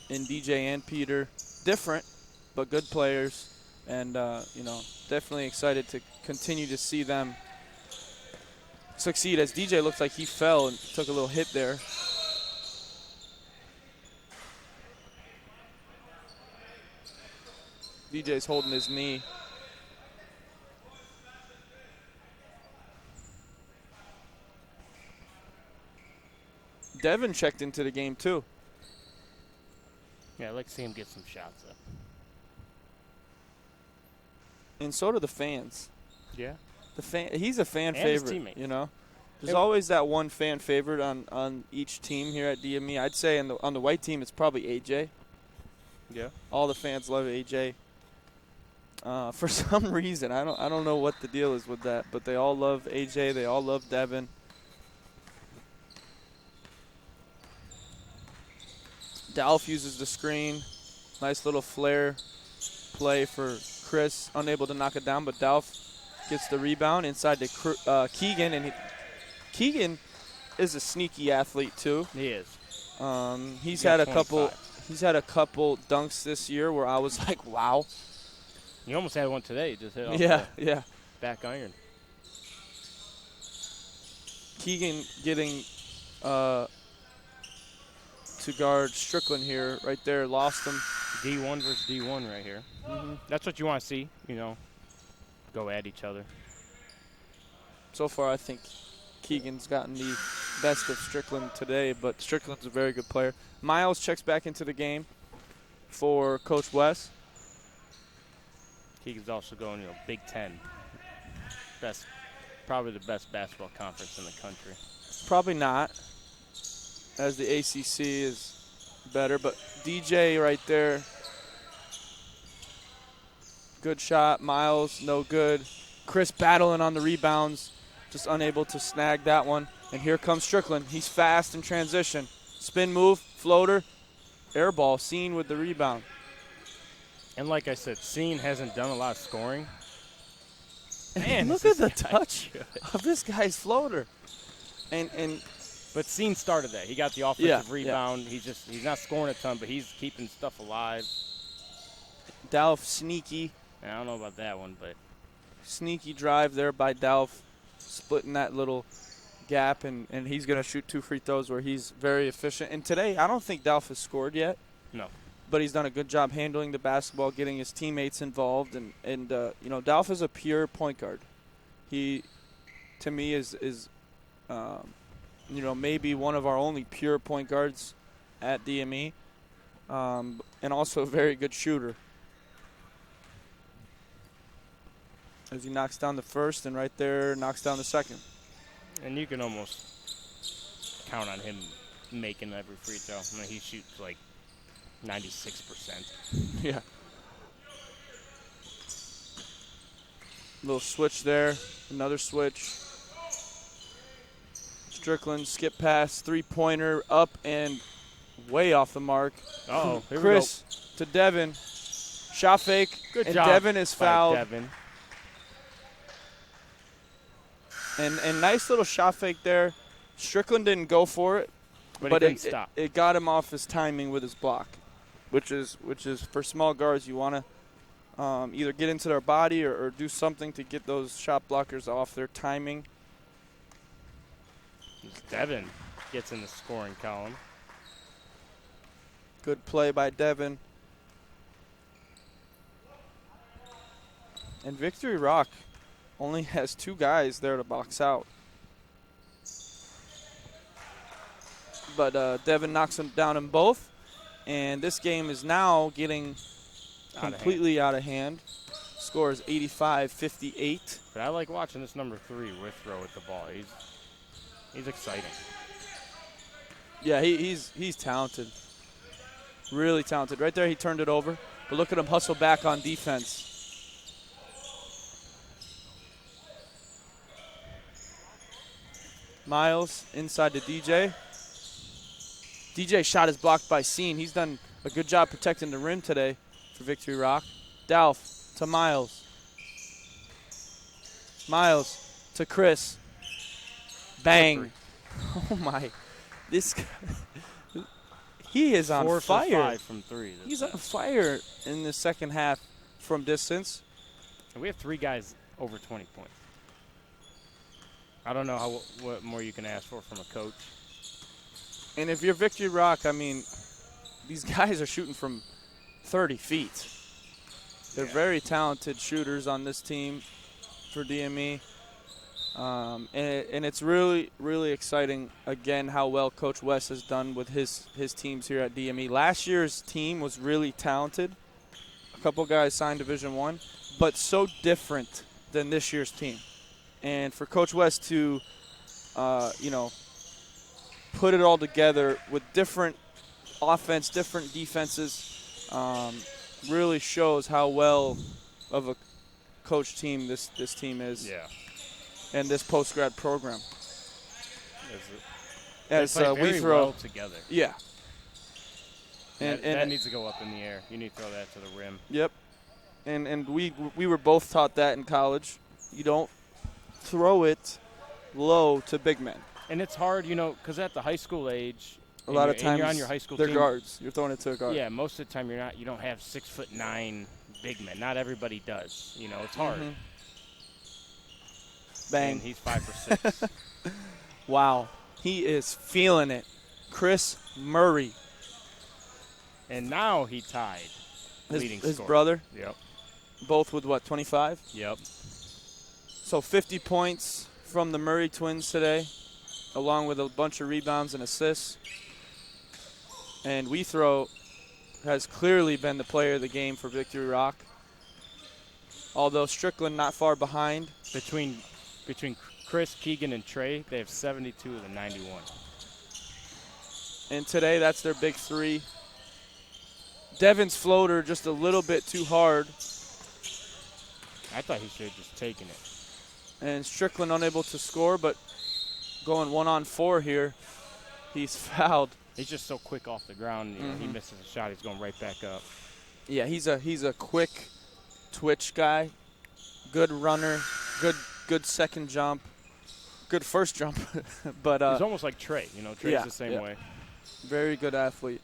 in DJ and Peter. Different, but good players. And, definitely excited to continue to see them succeed as DJ looks like he fell and took a little hit there. DJ's holding his knee. Devin checked into the game too. Yeah, I'd like to see him get some shots up. And so do the fans. Yeah. He's a fan And his favorite, teammates. you know. There's always that one fan favorite on each team here at DME. I'd say on the white team it's probably AJ. Yeah. All the fans love AJ. For some reason, I don't know what the deal is with that, but they all love AJ. They all love Devin. Dalf uses the screen. Nice little flare play for Chris. Unable to knock it down, but Dalf gets the rebound inside to Keegan, and Keegan is a sneaky athlete too. He is. He's got had a 25. couple. He's had a couple dunks this year where I was like, wow. You almost had one today. Just hit off Yeah. back iron. Keegan getting to guard Strickland here, right there. Lost him. D1 versus D1 right here. That's what you want to see, go at each other. So far, I think Keegan's gotten the best of Strickland today, but Strickland's a very good player. Miles checks back into the game for Coach West. Keegan's also going, Big Ten. Probably the best basketball conference in the country. Probably not, as the ACC is better, but DJ right there. Good shot. Miles, no good. Chris battling on the rebounds, just unable to snag that one. And here comes Strickland. He's fast in transition. Spin move, floater, air ball. Scene with the rebound. And like I said, Scene hasn't done a lot of scoring. Man, look at the touch of this guy's floater. But Scene started that. He got the offensive rebound. Yeah. He's not scoring a ton, but he's keeping stuff alive. Dalf sneaky. I don't know about that one, but sneaky drive there by Dalf, splitting that little gap, and he's going to shoot 2 free throws where he's very efficient. And today, I don't think Dalf has scored yet. No. But he's done a good job handling the basketball, getting his teammates involved, and Dalf is a pure point guard. He, to me, is maybe one of our only pure point guards at DME, and also a very good shooter. As he knocks down the first, and right there knocks down the second. And you can almost count on him making every free throw. I mean, he shoots like 96%. Yeah. Little switch there. Another switch. Strickland skip pass, 3-pointer, up and way off the mark. Uh-oh. Here Chris to Devin. Shot fake. Good and job. Devin is fouled. Devin. And nice little shot fake there. Strickland didn't go for it, but he didn't stop. It got him off his timing with his block, which is for small guards, you want to either get into their body or do something to get those shot blockers off their timing. Devin gets in the scoring column. Good play by Devin. And Victory Rock only has 2 guys there to box out. But Devin knocks them down in both. And this game is now getting completely out of hand. Score is 85-58. But I like watching this number 3 Withrow with the ball. He's exciting. Yeah, he's talented. Really talented. Right there, he turned it over. But look at him hustle back on defense. Miles inside to DJ. DJ shot is blocked by Scene. He's done a good job protecting the rim today for Victory Rock. Dalf to Miles. Miles to Chris. Bang. Oh, my. This guy, he is on 4 fire. for 5 from 3. He's on fire in the second half from distance. And we have 3 guys over 20 points. I don't know what more you can ask for from a coach. And if you're Victory Rock, I mean, these guys are shooting from 30 feet. They're very talented shooters on this team for DME. And it's really, really exciting, again, how well Coach West has done with his teams here at DME. Last year's team was really talented. A couple guys signed Division I, but so different than this year's team. And for Coach West to, put it all together with different offense, different defenses, really shows how well of a coach team this team is. Yeah. And this post-grad program. They play very well together. Yeah. And that needs to go up in the air. You need to throw that to the rim. Yep. And we were both taught that in college. You don't throw it low to big men. And it's hard, because at the high school age, a lot of times you're on your high school they're team, guards. You're throwing it to a guard. Yeah, most of the time you don't have 6'9" big men. Not everybody does. It's hard. Mm-hmm. Bang. And he's 5'6". Wow. He is feeling it. Chris Murray. And now he tied leading his scorer. brother. Yep. Both with 25? Yep. So 50 points from the Murray twins today, along with a bunch of rebounds and assists. And Wethrow has clearly been the player of the game for Victory Rock. Although Strickland not far behind. Between Chris, Keegan, and Trey, they have 72 of the 91. And today, that's their big three. Devin's floater just a little bit too hard. I thought he should have just taken it. And Strickland unable to score, but going 1-on-4 here, he's fouled. He's just so quick off the ground. He misses a shot, he's going right back up. Yeah, he's a quick twitch guy. Good runner, good second jump, good first jump. But he's almost like Trey. Trey's the same way. Very good athlete.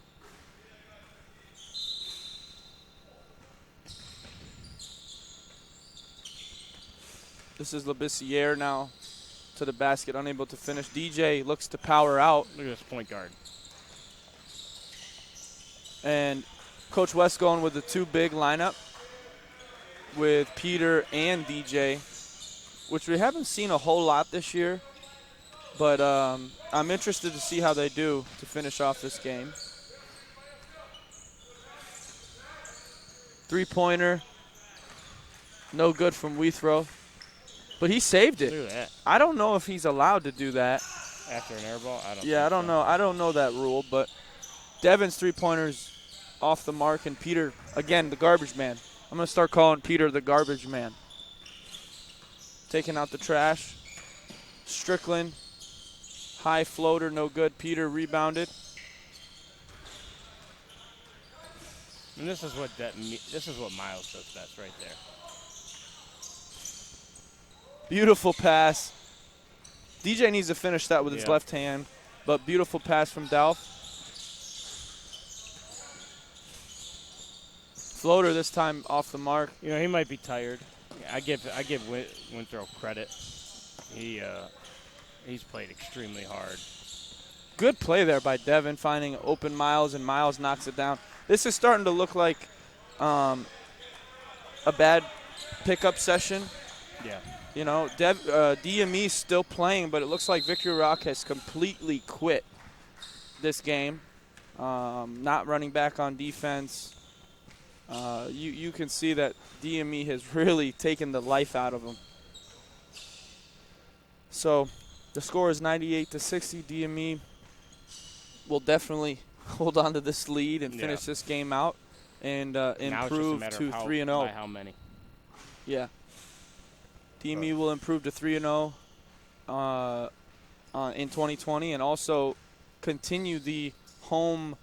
This is Labissiere now to the basket, unable to finish. DJ looks to power out. Look at this point guard. And Coach West going with the two big lineup with Peter and DJ, which we haven't seen a whole lot this year. But I'm interested to see how they do to finish off this game. Three-pointer. No good from Wethrow. But he saved it. Look at that. I don't know if he's allowed to do that. After an air ball? I don't know. I don't know that rule. But Devin's three-pointers off the mark. And Peter, again, the garbage man. I'm going to start calling Peter the garbage man. Taking out the trash. Strickland. High floater, no good. Peter rebounded. And this is what Miles does best right there. Beautiful pass. DJ needs to finish that with his left hand, but beautiful pass from Dalf. Floater this time off the mark. He might be tired. I give Withrow credit. He's played extremely hard. Good play there by Devin, finding open Miles, and Miles knocks it down. This is starting to look like a bad pickup session. Yeah. DME still playing, but it looks like Victory Rock has completely quit this game. Not running back on defense. You can see that DME has really taken the life out of them. So the score is 98-60. DME will definitely hold on to this lead and finish this game out and improve to 3-0. By how many? Yeah. DME will improve to 3-0 in 2020 and also continue the home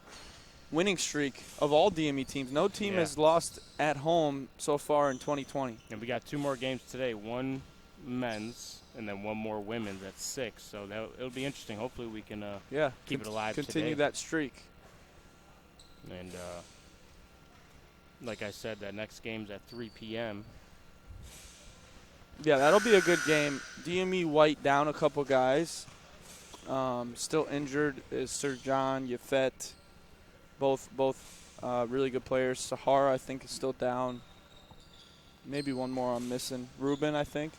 winning streak of all DME teams. No team has lost at home so far in 2020. And we got two more games today, one men's and then one more women's at 6. So it'll be interesting. Hopefully we can keep it alive continue today. That streak. And like I said, that next game's at 3 p.m. Yeah, that'll be a good game. DME White down a couple guys. Still injured is Sir John, Yafet. Both really good players. Sahara, I think, is still down. Maybe one more I'm missing. Ruben, I think.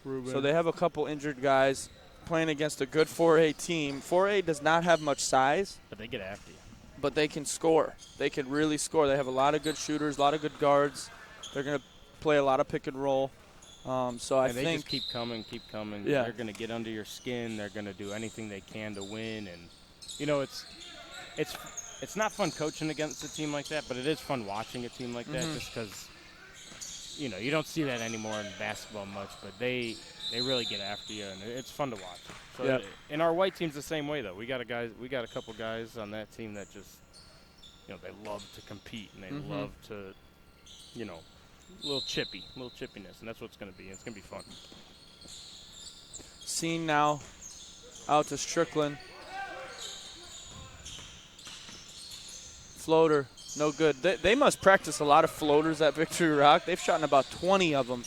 Ruben. So they have a couple injured guys playing against a good 4A team. 4A does not have much size, But they get after you. but they can score. They can really score. They have a lot of good shooters, a lot of good guards. They're going to play a lot of pick and roll. So I they think just keep coming. Yeah. They're going to get under your skin. They're going to do anything they can to win. And, you know, it's not fun coaching against a team like that, but it is fun watching a team like that just because, you know, you don't see that anymore in basketball much, but they really get after you, and it's fun to watch. So Yep. And our white team's the same way, though. We got a couple guys on that team that just, you know, they love to compete, and they love to, you know, little chippiness, and that's what it's going to be. It's going to be fun. Scene now out to Strickland. Floater, no good. They must practice a lot of floaters at Victory Rock. They've shot in about 20 of them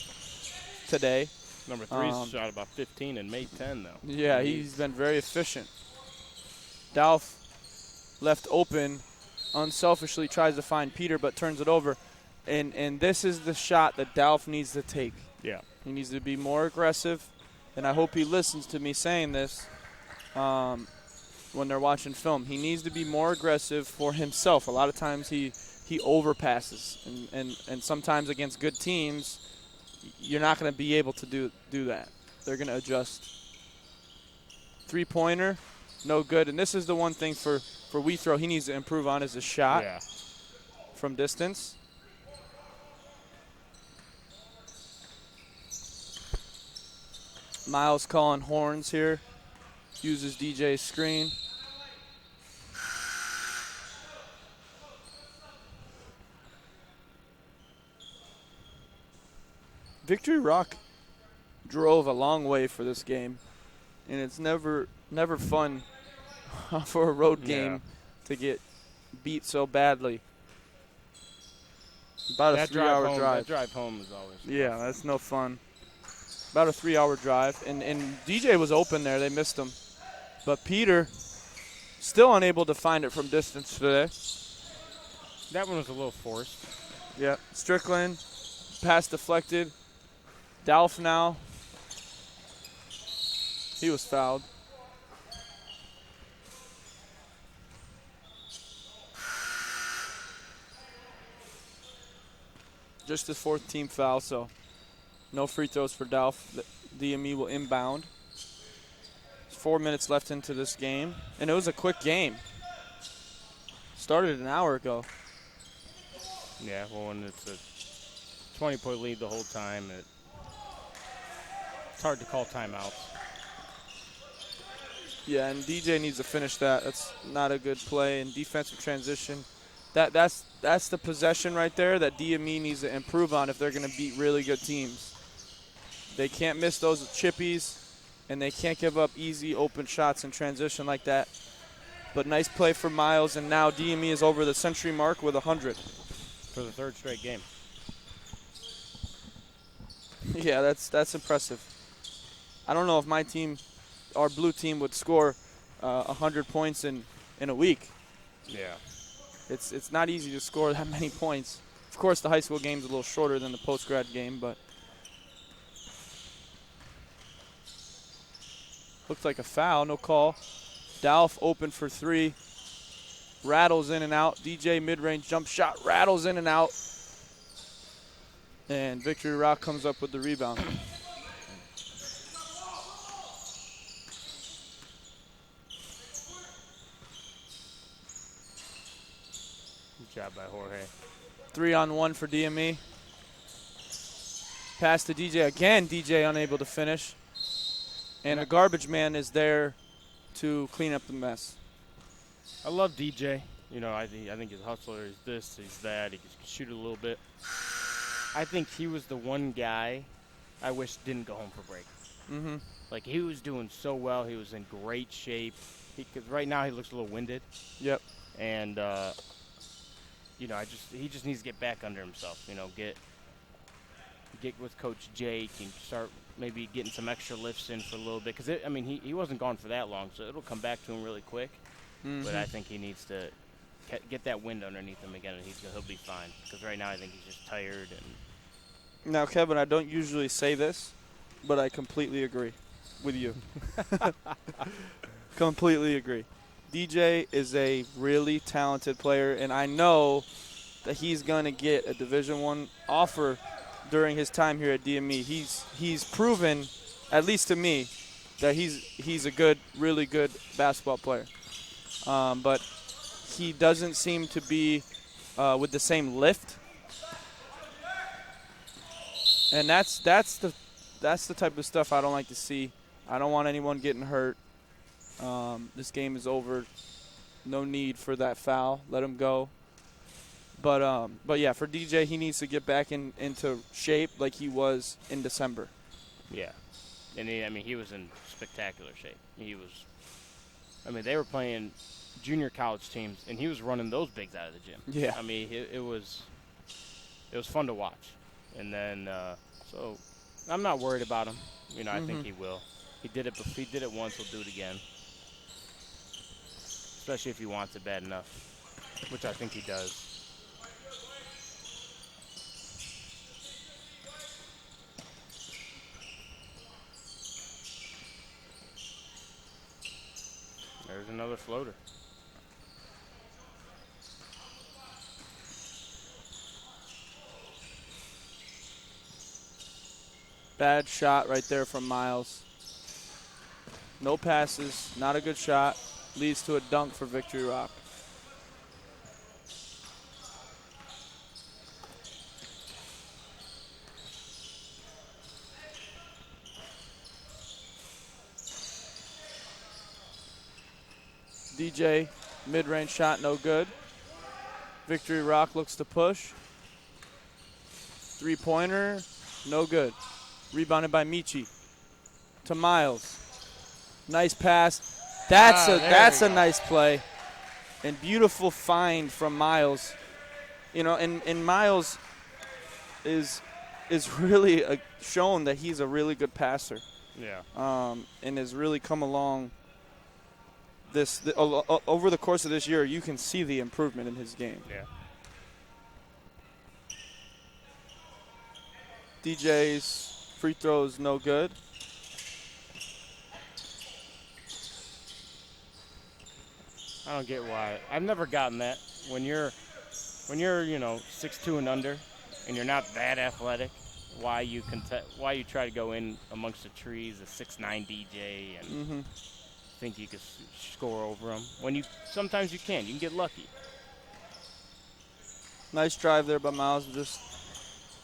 today. Number 3's shot about 15 and made 10, though. Yeah, he's been very efficient. Dalf left open, unselfishly tries to find Peter, but turns it over. And this is the shot that Dalf needs to take. Yeah. He needs to be more aggressive, and I hope he listens to me saying this when they're watching film. He needs to be more aggressive for himself. A lot of times he overpasses, and sometimes against good teams, you're not going to be able to do that. They're going to adjust. Three-pointer, no good. And this is the one thing for Wethrow he needs to improve on is his shot from distance. Miles calling horns here. Uses DJ's screen. Victory Rock drove a long way for this game, and it's never fun for a road game to get beat so badly. About a 3-hour drive. That drive home is always Yeah, that's no fun. About a 3-hour drive, and DJ was open there. They missed him, but Peter still unable to find it from distance today. That one was a little forced. Yeah, Strickland, pass deflected. Dalf now. He was fouled. Just his 4th team foul, so no free throws for Dalf. The DME will inbound. There's 4 minutes left into this game, and it was a quick game. Started an hour ago. Yeah, well, when it's a 20-point lead the whole time, it's hard to call timeouts. Yeah, and DJ needs to finish that. That's not a good play. And defensive transition, that's the possession right there that DME needs to improve on if they're going to beat really good teams. They can't miss those chippies, and they can't give up easy open shots in transition like that. But nice play for Miles, and now DME is over the century mark with 100. For the 3rd straight game. Yeah, that's impressive. I don't know if my team, our blue team, would score 100 points in a week. Yeah. It's not easy to score that many points. Of course, the high school game's a little shorter than the post-grad game, but looked like a foul, no call. Dalf open for 3. Rattles in and out. DJ mid-range jump shot, rattles in and out. And Victory Rock comes up with the rebound. Good job by Jorge. 3-on-1 for DME. Pass to DJ again. DJ unable to finish. And the garbage man is there to clean up the mess. I love DJ. You know, I think he's a hustler. He's this, he's that. He can shoot a little bit. I think he was the one guy I wish didn't go home for break. Mm-hmm. Like, he was doing so well. He was in great shape. Because right now he looks a little winded. Yep. And, you know, he just needs to get back under himself. You know, get with Coach Jake and start maybe getting some extra lifts in for a little bit. Because, I mean, he wasn't gone for that long, so it'll come back to him really quick. Mm-hmm. But I think he needs to get that wind underneath him again, and he'll be fine. Because right now I think he's just tired. And now, Kevin, I don't usually say this, but I completely agree with you. Completely agree. DJ is a really talented player, and I know that he's going to get a Division I offer during his time here at DME. He's proven, at least to me, that he's a good, really good basketball player. But he doesn't seem to be with the same lift, and that's the type of stuff I don't like to see. I don't want anyone getting hurt. This game is over. No need for that foul. Let him go. But yeah, for DJ, he needs to get back into shape like he was in December. Yeah, and he was in spectacular shape. They were playing junior college teams, and he was running those bigs out of the gym. Yeah. It was fun to watch. And then, so I'm not worried about him. I think he will. He did it once, he'll do it again. Especially if he wants it bad enough, which I think he does. There's another floater. Bad shot right there from Miles. No passes, not a good shot. Leads to a dunk for Victory Rock. DJ, mid-range shot, no good. Victory Rock looks to push. Three-pointer, no good. Rebounded by Michi. To Miles. Nice pass. That's a nice play. And beautiful find from Miles. And Miles is really shown that he's a really good passer. Yeah. And has really come along over the course of this year. You can see the improvement in his game. Yeah. DJ's free throws no good. I don't get why. I've never gotten that. When you're 6'2" and under, and you're not that athletic, why you try to go in amongst the trees, a 6'9" DJ, and think you could score over him. Sometimes you can. You can get lucky. Nice drive there by Miles. Just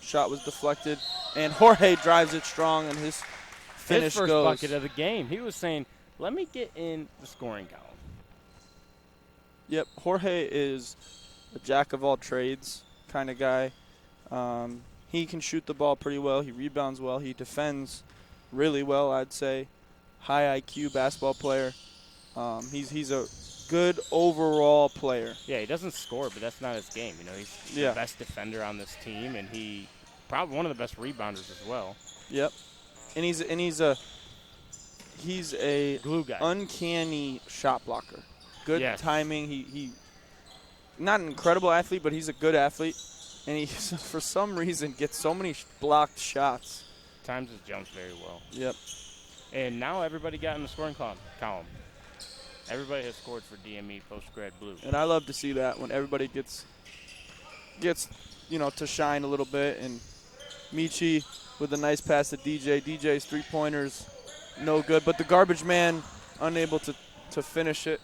shot was deflected, and Jorge drives it strong, and his finish his first goes. bucket of the game. He was saying, "Let me get in the scoring column." Yep, Jorge is a jack of all trades kind of guy. He can shoot the ball pretty well. He rebounds well. He defends really well, I'd say. High IQ basketball player. He's a good overall player. Yeah, he doesn't score, but that's not his game. He's the best defender on this team, and he probably one of the best rebounders as well. Yep, and he's a glue guy, uncanny shot blocker. Good timing. He not an incredible athlete, but he's a good athlete, and he for some reason gets so many blocked shots. Times his jumps very well. Yep. And now everybody got in the scoring column. Everybody has scored for DME post-grad blue. And I love to see that when everybody gets to shine a little bit. And Michi with a nice pass to DJ. DJ's three-pointers no good, but the garbage man unable to finish it.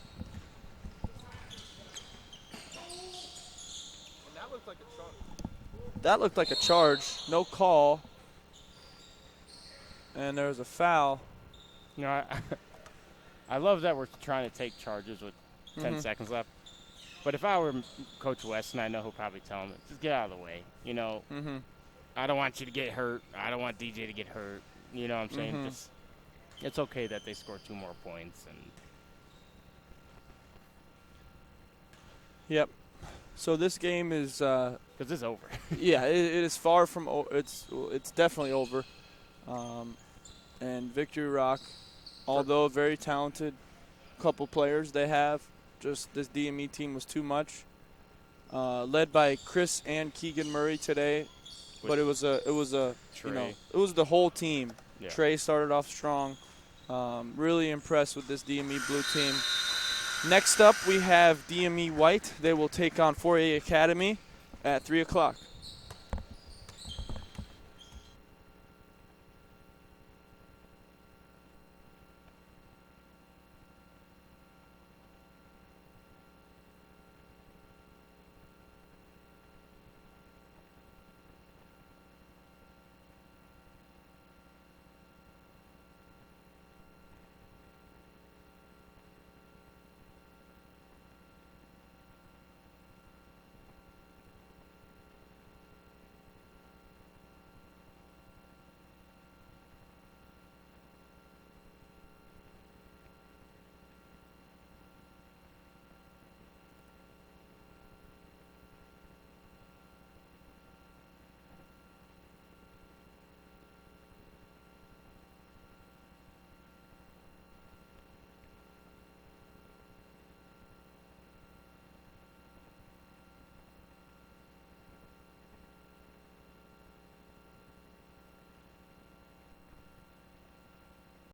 That looked like a charge. No call. And there was a foul. I love that we're trying to take charges with 10 seconds left. But if I were Coach Weston, I know he'll probably tell him, just get out of the way. I don't want you to get hurt. I don't want DJ to get hurt. You know what I'm saying? It's okay that they score 2 more points. Yep. So this game is because it's over. Yeah, it is far from it's definitely over. And Victory Rock, although a very talented couple players they have, just this DME team was too much. Led by Chris and Keegan Murray today, but it was the whole team Yeah. Trey started off strong. Really impressed with this DME blue team. Next up, we have DME White. They will take on 4A Academy at 3 o'clock.